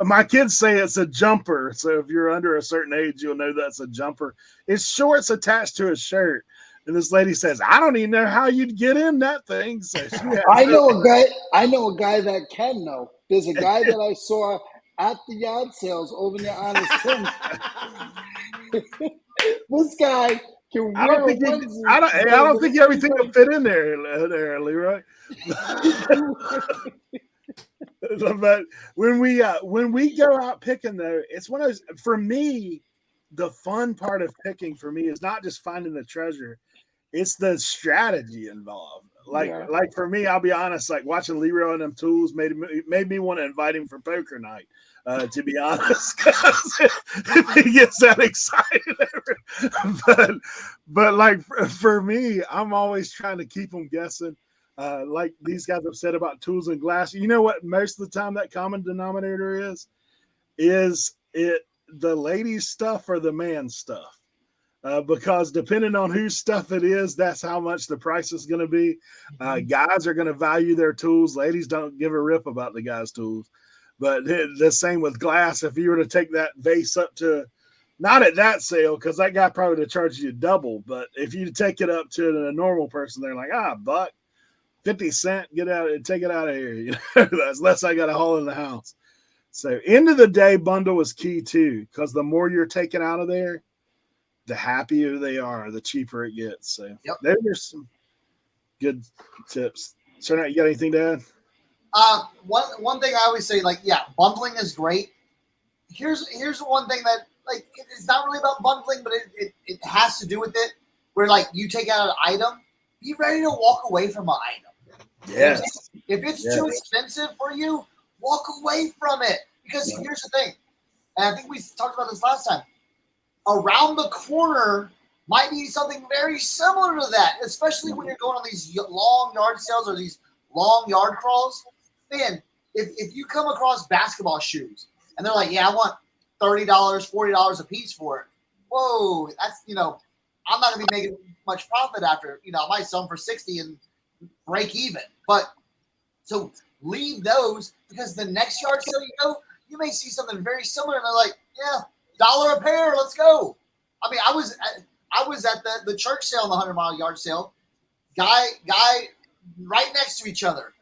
my kids say it's a jumper. So if you're under a certain age, you'll know that's a jumper. It's shorts attached to a shirt. And this lady says, I don't even know how you'd get in that thing. So I know a guy that can know. There's a guy that I saw at the yard sales over there on his Tim. This guy can wear a onesie. I don't think everything will fit in there, Leroy. But when we go out picking, though, it's one of those. For me, the fun part of picking for me is not just finding the treasure; it's the strategy involved. Like for me, I'll be honest. Like watching Leroy and them tools made me want to invite him for poker night. To be honest, if he gets that excited, but like for me, I'm always trying to keep them guessing. Like these guys have said about tools and glass. You know what? Most of the time, that common denominator is it the ladies' stuff or the man's stuff. Because depending on whose stuff it is, that's how much the price is going to be. Guys are going to value their tools. Ladies don't give a rip about the guys' tools. But the same with glass. If you were to take that vase up to, not at that sale, because that guy probably would have charged you double. But if you take it up to a normal person, they're like, buck, 50 cents, get out and take it out of here. You know, that's less I got to haul in the house. So end of the day, bundle is key too, because the more you're taking out of there, the happier they are, the cheaper it gets. So there's some good tips. Cernoch, you got anything to add? One thing I always say, like, bundling is great. Here's one thing that, like, it's not really about bundling, but it has to do with it. Where, like, you take out an item, be ready to walk away from an item. Yes. If it's too expensive for you, walk away from it. Because here's the thing, and I think we talked about this last time. Around the corner might be something very similar to that, especially when you're going on these long yard sales or these long yard crawls. Man, if you come across basketball shoes and they're like, I want $30, $40 a piece for it. Whoa, that's, I'm not going to be making much profit after, I might sell them for 60 and break even. But so leave those, because the next yard sale you go, you may see something very similar and they're like, $1 a pair, let's go. I mean, I was at the church sale in the 100-mile yard sale. Guy right next to each other.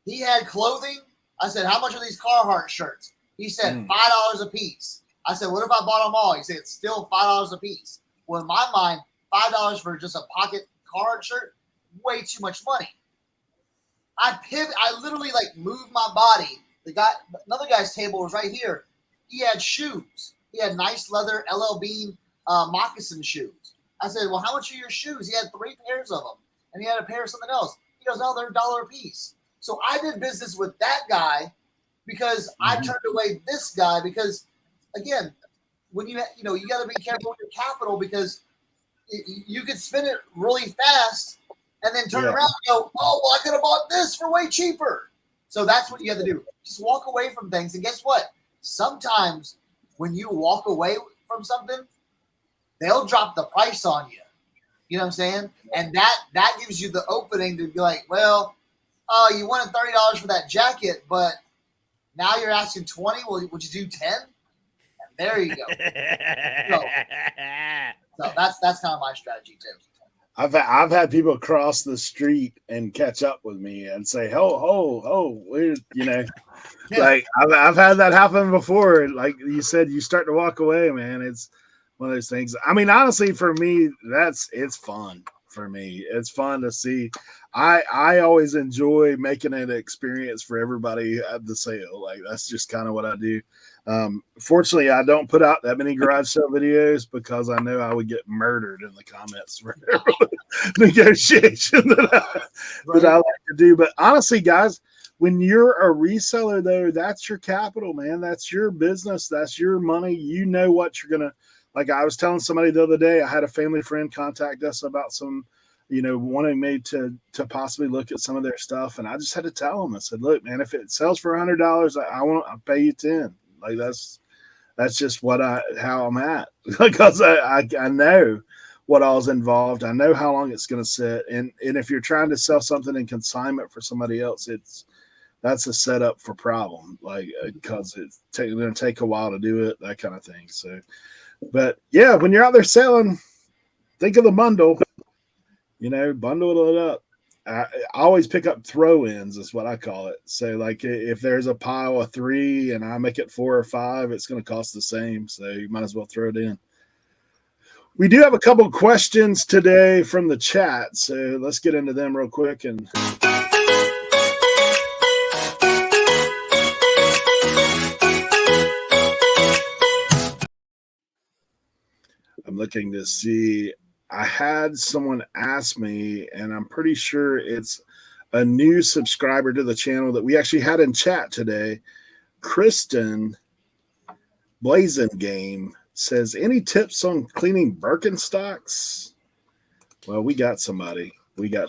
He had clothing. I said, how much are these Carhartt shirts? He said $5 a piece. I said, what if I bought them all? He said, it's still $5 a piece. Well, in my mind, $5 for just a pocket Carhartt shirt, way too much money. I literally moved my body. Another guy's table was right here. He had shoes. He had nice leather LL Bean moccasin shoes. I said, well, how much are your shoes? He had 3 pairs of them. And he had a pair of something else. He goes, oh, they're $1 a piece. So I did business with that guy because I turned away this guy because, again, when you got to be careful with your capital, because you could spin it really fast and then turn Yeah. around and go, oh, well, I could have bought this for way cheaper. So that's what you have to do. Just walk away from things. And guess what? Sometimes when you walk away from something, they'll drop the price on you. You know what I'm saying? And that gives you the opening to be like, well, you wanted $30 for that jacket, but now you're asking 20. Well, would you do 10? And there you go. So that's kind of my strategy too. I've had people cross the street and catch up with me and say, where's, Yeah. like I've had that happen before. Like you said, you start to walk away, man. It's one of those things. I mean, honestly, for me, it's fun. For me, it's fun to see. I always enjoy making an experience for everybody at the sale. Like that's just kind of what I do. Fortunately, I don't put out that many garage sale videos because I know I would get murdered in the comments for negotiation that I like to do. But honestly, guys, when you're a reseller, though, that's your capital, man. That's your business. That's your money. You know what you're gonna. Like I was telling somebody the other day, I had a family friend contact us about some, wanting me to possibly look at some of their stuff, and I just had to tell them. I said, "Look, man, if it sells for $100, I'll pay you 10. Like that's just how I'm at because I know what all's involved. I know how long it's going to sit, and if you're trying to sell something in consignment for somebody else, that's a setup for problem, like because it's going to take a while to do it, that kind of thing. So. But yeah, when you're out there selling, think of the bundle, bundle it up. I always pick up throw-ins is what I call it. So like if there's a pile of 3 and I make it 4 or 5, it's going to cost the same. So you might as well throw it in. We do have a couple of questions today from the chat. So let's get into them real quick. And I'm looking to see. I had someone ask me, and I'm pretty sure it's a new subscriber to the channel that we actually had in chat today. Kristen Blazing Game says, any tips on cleaning Birkenstocks? Well, we got somebody. Okay.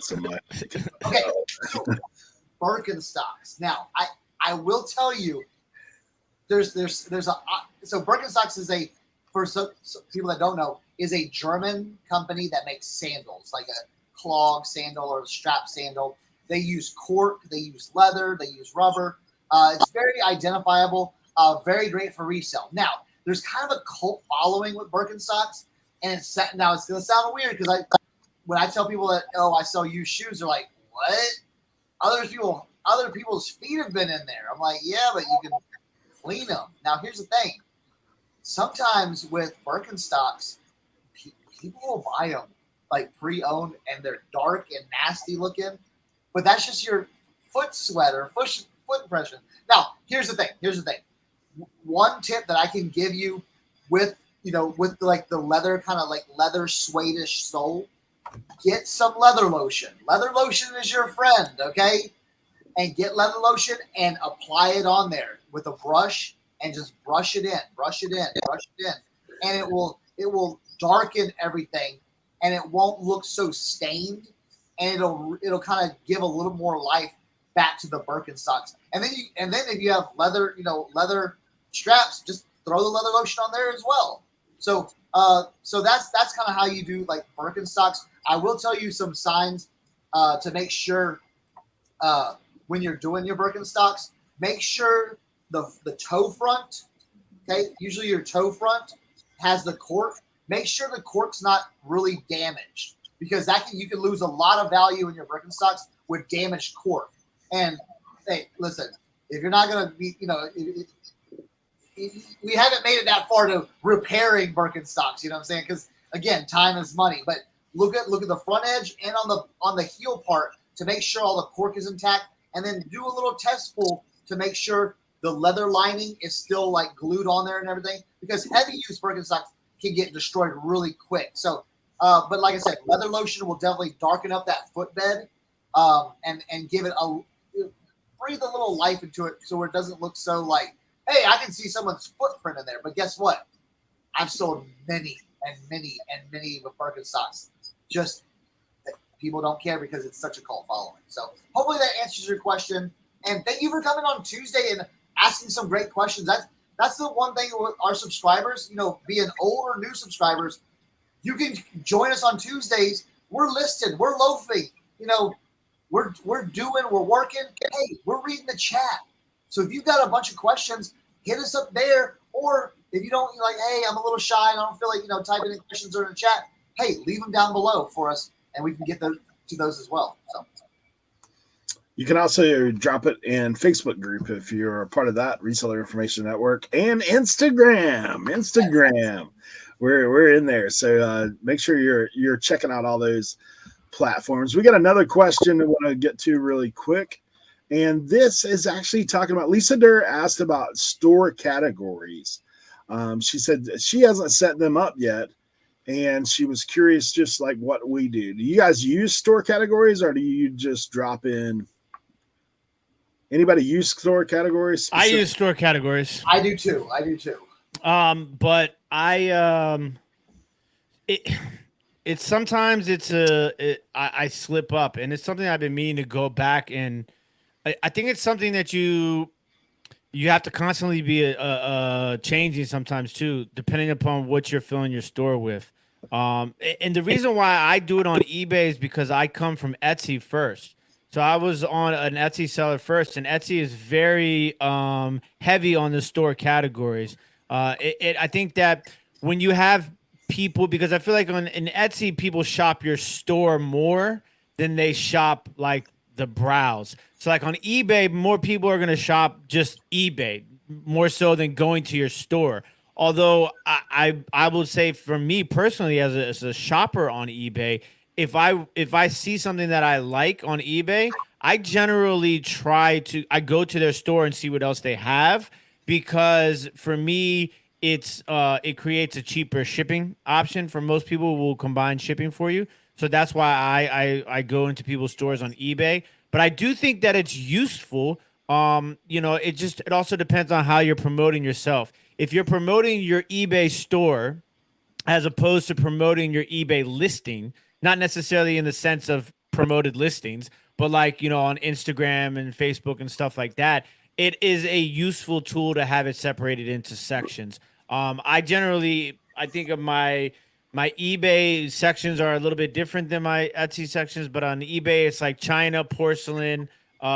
Birkenstocks. Now, I will tell you, there's so Birkenstocks is for some people that don't know, is a German company that makes sandals, like a clog sandal or a strap sandal. They use cork, they use leather, they use rubber. It's very identifiable, very great for resale. Now, there's kind of a cult following with Birkenstocks, and it's going to sound weird because when I tell people that, I sell used shoes, they're like, what? Other people's feet have been in there. I'm like, yeah, but you can clean them. Now, here's the thing. Sometimes with Birkenstocks, people will buy them like pre-owned and they're dark and nasty looking, but that's just your foot sweat or foot impression. Now, here's the thing. One tip that I can give you with like the leather, kind of like leather suede-ish sole, get some leather lotion. Leather lotion is your friend, okay? And get leather lotion and apply it on there with a brush and just brush it in. And it will darken everything and it won't look so stained, and it'll kind of give a little more life back to the Birkenstocks. And then if you have leather straps, just throw the leather lotion on there as well. So that's kind of how you do like Birkenstocks. I will tell you some signs to make sure when you're doing your Birkenstocks, make sure the toe front, okay, usually your toe front has the cork. Make sure the cork's not really damaged, because you can lose a lot of value in your Birkenstocks with damaged cork. And hey, listen, if you're not gonna be, we haven't made it that far to repairing Birkenstocks. You know what I'm saying? Because again, time is money. But look at the front edge and on the heel part to make sure all the cork is intact, and then do a little test pull to make sure the leather lining is still like glued on there and everything. Because heavy use Birkenstocks can get destroyed really quick. So, but like I said, leather lotion will definitely darken up that footbed and give it breathe a little life into it, so it doesn't look so like, hey, I can see someone's footprint in there. But guess what? I've sold many and many of Birkenstocks. Just people don't care because it's such a cult following. So hopefully that answers your question. And thank you for coming on Tuesday and asking some great questions. That's the one thing with our subscribers, being old or new subscribers, you can join us on Tuesdays. We're listed. We're low fee. We're working. Hey, we're reading the chat. So if you've got a bunch of questions, hit us up there. Or if you don't, hey, I'm a little shy and I don't feel like, typing in questions or in the chat, hey, leave them down below for us and we can get to those as well. So. You can also drop it in Facebook group if you're a part of that Reseller Information Network, and Instagram. We're in there, so make sure you're checking out all those platforms. We got another question I want to get to really quick, and this is actually talking about Lisa Durr asked about store categories. She said she hasn't set them up yet. And she was curious, just like what we do. Do you guys use store categories, or do you just drop in? Anybody use store categories? I use store categories. I do too. But it's sometimes I slip up, and it's something I've been meaning to go back, and I think it's something that you have to constantly be changing sometimes too, depending upon what you're filling your store with. And the reason why I do it on eBay is because I come from Etsy first. So I was on an Etsy seller first, and Etsy is very heavy on the store categories. I think that when you have people, because I feel like in Etsy, people shop your store more than they shop like the browse. So like on eBay, more people are going to shop just eBay more so than going to your store. Although I would say for me personally, as a shopper on eBay, if I see something that I like on eBay, I generally I go to their store and see what else they have, because for me it creates a cheaper shipping option. For most people who will combine shipping for you. So that's why I go into people's stores on eBay. But I do think that it's useful. It also depends on how you're promoting yourself. If you're promoting your eBay store as opposed to promoting your eBay listing, not necessarily in the sense of promoted listings, but like, on Instagram and Facebook and stuff like that, it is a useful tool to have it separated into sections. I think of my eBay sections are a little bit different than my Etsy sections, but on eBay, it's like China, porcelain,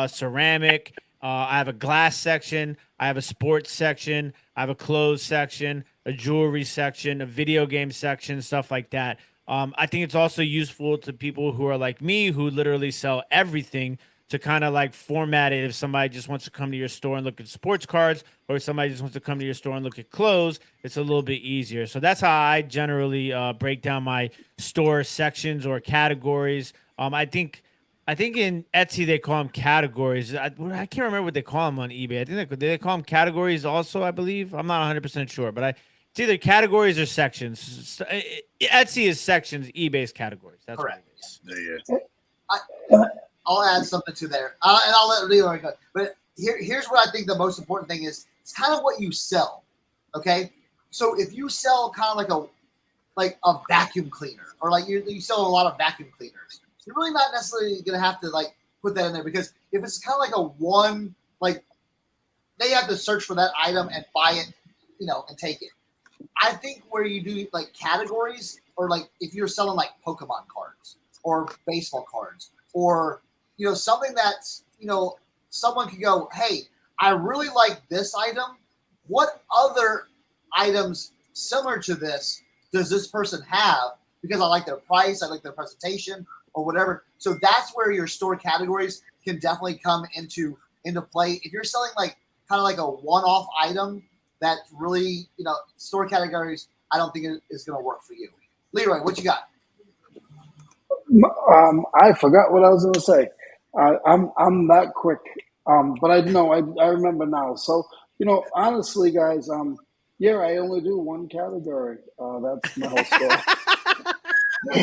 ceramic. I have a glass section. I have a sports section. I have a clothes section, a jewelry section, a video game section, stuff like that. I think it's also useful to people who are like me, who literally sell everything, to kind of like format it. If somebody just wants to come to your store and look at sports cards, or if somebody just wants to come to your store and look at clothes, it's a little bit easier. So that's how I generally break down my store sections or categories. I think in Etsy they call them categories. I can't remember what they call them on eBay. I think they call them categories also, I believe. I'm not 100% sure, but it's either categories or sections. Etsy is sections, eBay is categories. That's correct. What it is. I'll add something to there, and I'll let Leroy go. But here's what I think the most important thing is. It's kind of what you sell, okay? So if you sell kind of like a vacuum cleaner, or like you sell a lot of vacuum cleaners, you're really not necessarily going to have to like put that in there, because if it's kind of like a one, like they have to search for that item and buy it, and take it. I think where you do like categories, or like if you're selling like Pokemon cards or baseball cards, or something that's someone could go, hey, I really like this item. What other items similar to this does this person have? Because I like their price, I like their presentation, or whatever. So that's where your store categories can definitely come into play. If you're selling like kind of like a one-off item that's really, store categories, I don't think it is going to work for you. Leroy, what you got? I forgot what I was going to say. I'm that quick. But I know I remember now. So, honestly, guys, I only do one category. That's my whole store. So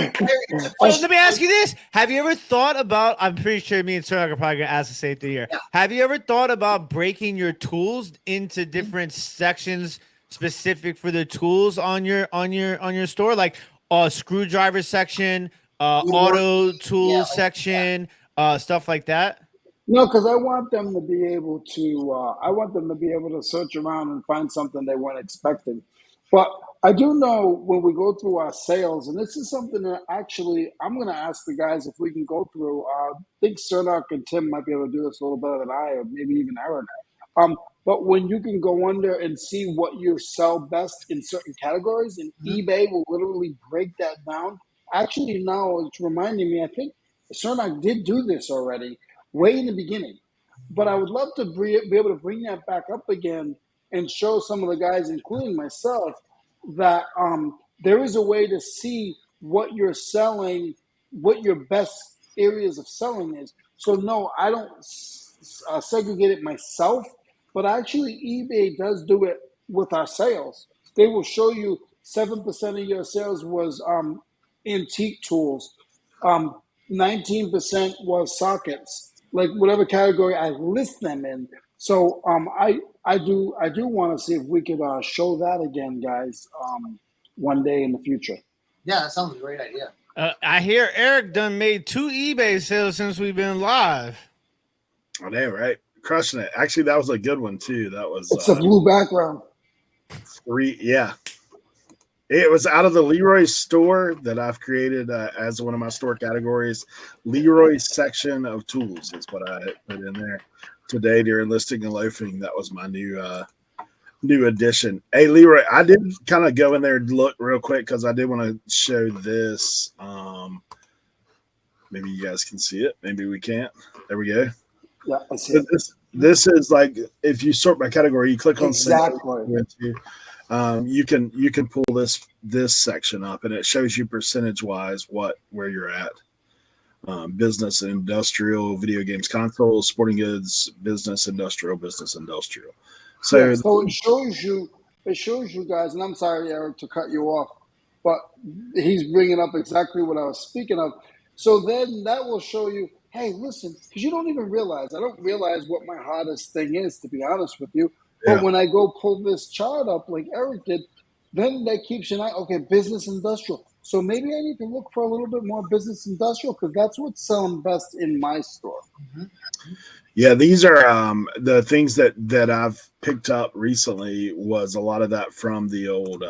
let me ask you this. Have you ever thought about, I'm pretty sure me and Cernoch are probably going to ask the same thing here. Yeah. Have you ever thought about breaking your tools into different sections specific for the tools on your store, like screwdriver section, auto tools section, stuff like that? No, because I want them to be able to. I want them to be able to search around and find something they weren't expecting. But I do know when we go through our sales, and this is something that actually I'm going to ask the guys if we can go through. I think Cernoch and Tim might be able to do this a little better than I, or maybe even Eric. But when you can go under and see what you sell best in certain categories, and eBay will literally break that down. Actually, now it's reminding me. I think Cernoch did do this already way in the beginning. But I would love to be able to bring that back up again and show some of the guys, including myself, that there is a way to see what you're selling, what your best areas of selling is. So no, I don't segregate it myself, but actually eBay does do it with our sales. They will show you 7% of your sales was antique tools, 19% was sockets, like whatever category I list them in. So I do want to see if we could show that again, guys, one day in the future. Yeah, that sounds a great idea. I hear Eric done made 2 eBay sales since we've been live. I know, right? Crushing it. Actually, that was a good one too. That was It's a blue background. 3. Yeah, it was out of the Leroy store that I've created as one of my store categories. Leroy's section of tools is what I put in there today during listing and loafing. That was my new addition. Hey, Leroy, I did kind of go in there and look real quick because I did want to show this. Maybe you guys can see it. Maybe we can't. There we go. Yeah, I see it. This is like if you sort by category, you click on exactly. you can pull this section up and it shows you percentage wise where you're at. Business and industrial, video games, consoles, sporting goods, business, industrial. So, yeah, so it shows you guys, and I'm sorry, Eric, to cut you off, but he's bringing up exactly what I was speaking of. So then that will show you, hey, listen, because you don't even realize, I don't realize what my hardest thing is, to be honest with you. But yeah. when I go pull this chart up like Eric did, then that keeps an eye, okay, business industrial. So maybe I need to look for a little bit more business industrial because that's what's selling best in my store. Yeah, these are the things that I've picked up recently was a lot of that from the old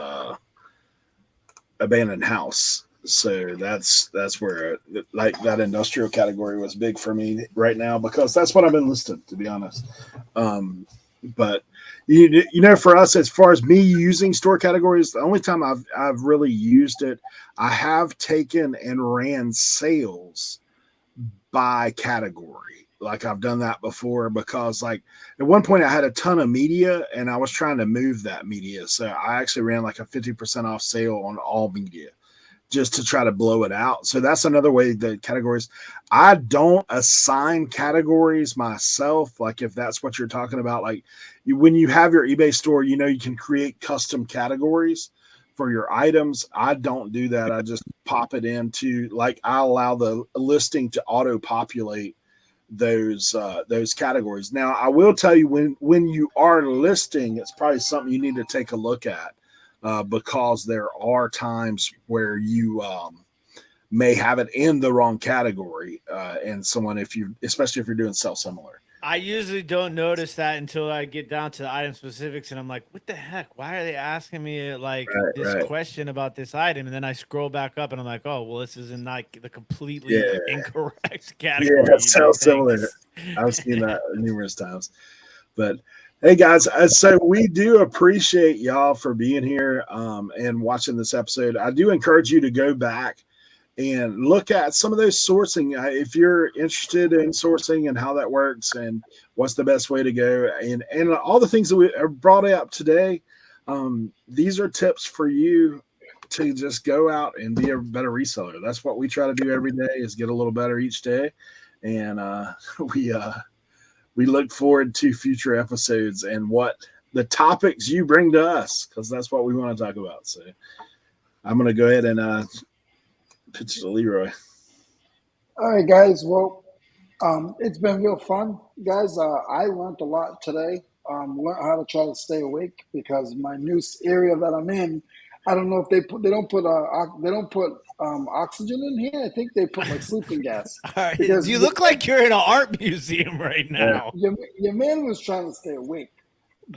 abandoned house. So that's where like that industrial category was big for me right now because that's what I've been listing, to be honest. But you know, for us, as far as me using store categories, the only time I've really used it, I have taken and ran sales by category. Like I've done that before because like at one point I had a ton of media and I was trying to move that media. So I actually ran like a 50% off sale on all media just to try to blow it out. So that's another way that categories, I don't assign categories myself. Like if that's what you're talking about, like when you have your eBay store, you know, you can create custom categories for your items. I don't do that. I just pop it into like, I allow the listing to auto populate those categories. Now I will tell you when you are listing, it's probably something you need to take a look at. Because there are times where you may have it in the wrong category, and someone, especially if you're doing similar. I usually don't notice that until I get down to the item specifics, and I'm like, "What the heck? Why are they asking me like this question about this item?" And then I scroll back up, and I'm like, "Oh, well, this is in like the completely incorrect category." Yeah, sounds similar. I've seen that numerous times, but. Hey guys, so we do appreciate y'all for being here and watching this episode. I do encourage you to go back and look at some of those sourcing. If you're interested in sourcing and how that works and what's the best way to go and all the things that we brought up today, these are tips for you to just go out and be a better reseller. That's what we try to do every day is get a little better each day. And we look forward to future episodes and what the topics you bring to us, because that's what we want to talk about. So I'm going to go ahead and pitch to Leroy. All right, guys. Well, it's been real fun, guys. I learned a lot today. learn how to try to stay awake because my new area that I'm in, I don't know if they don't put oxygen in here. I think they put like sleeping gas All right. because You look like you're in an art museum right now. your man was trying to stay awake,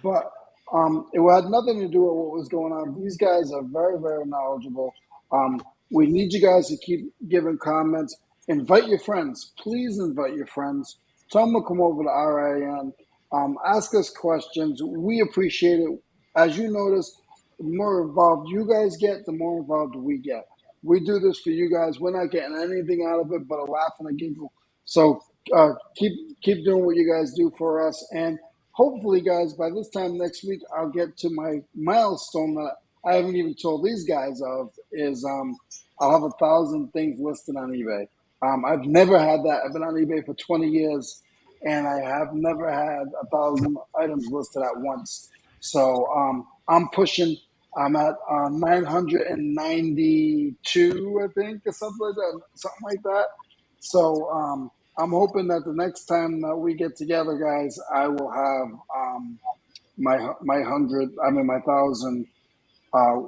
but it had nothing to do with what was going on. These guys are very, very knowledgeable. We need you guys to keep giving comments. Invite your friends. Please invite your friends. Tell them to come over to RIN. Ask us questions. We appreciate it. As you notice, the more involved you guys get, the more involved we get. We do this for you guys. We're not getting anything out of it but a laugh and a giggle. So keep doing what you guys do for us. And hopefully, guys, by this time next week, I'll get to my milestone that I haven't even told these guys of is I'll have 1,000 things listed on eBay. I've never had that. I've been on eBay for 20 years, and I have never had 1,000 items listed at once. So I'm pushing. I'm at 992, I think, or something like that. So I'm hoping that the next time that we get together, guys, I will have my 1,000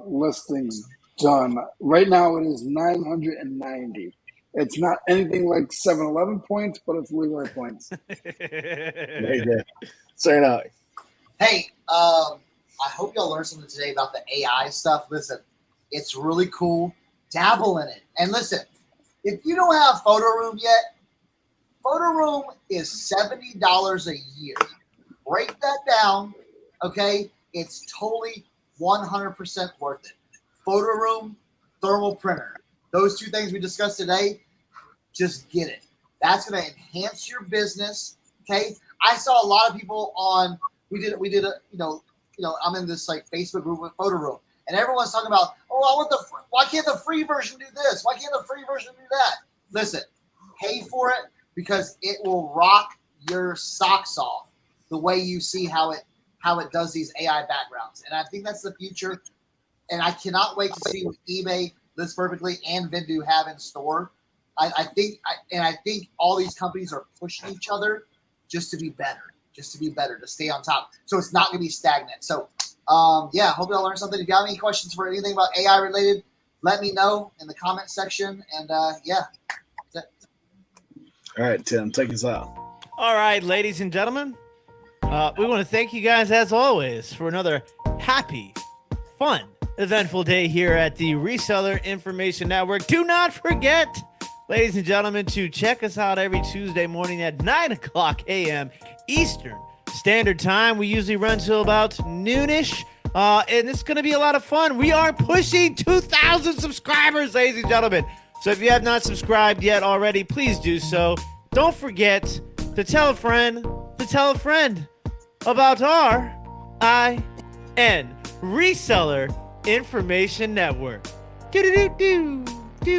listings done. Right now, it is 990. It's not anything like 7-Eleven points, but it's Leroy points. There you go. Cernoch. Hey, I hope y'all learned something today about the AI stuff. Listen, it's really cool. Dabble in it. And listen, if you don't have Photo Room yet, Photo Room is $70 a year. Break that down, okay? It's totally 100% worth it. Photo Room, thermal printer. Those two things we discussed today, just get it. That's going to enhance your business, okay? I saw a lot of people on, we did a, I'm in this like Facebook group with Photo Room, and everyone's talking about, why can't the free version do this? Why can't the free version do that? Listen, pay for it because it will rock your socks off the way you see how it does these AI backgrounds. And I think that's the future. And I cannot wait to see what eBay, Lives Perfectly, and Vendoo have in store. I think all these companies are pushing each other just to be better, to stay on top. So it's not going to be stagnant. So, hope y'all learned something. If you have any questions for anything about AI related, let me know in the comment section. And that's it. All right, Tim, take us out. All right, ladies and gentlemen, we want to thank you guys as always for another happy, fun, eventful day here at the Reseller Information Network. Do not forget, ladies and gentlemen, to check us out every Tuesday morning at 9:00 a.m. Eastern Standard Time. We usually run till about noonish, and it's going to be a lot of fun. We are pushing 2,000 subscribers, ladies and gentlemen. So if you have not subscribed yet already, please do so. Don't forget to tell a friend about RIN Reseller Information Network. Do-do-do-do.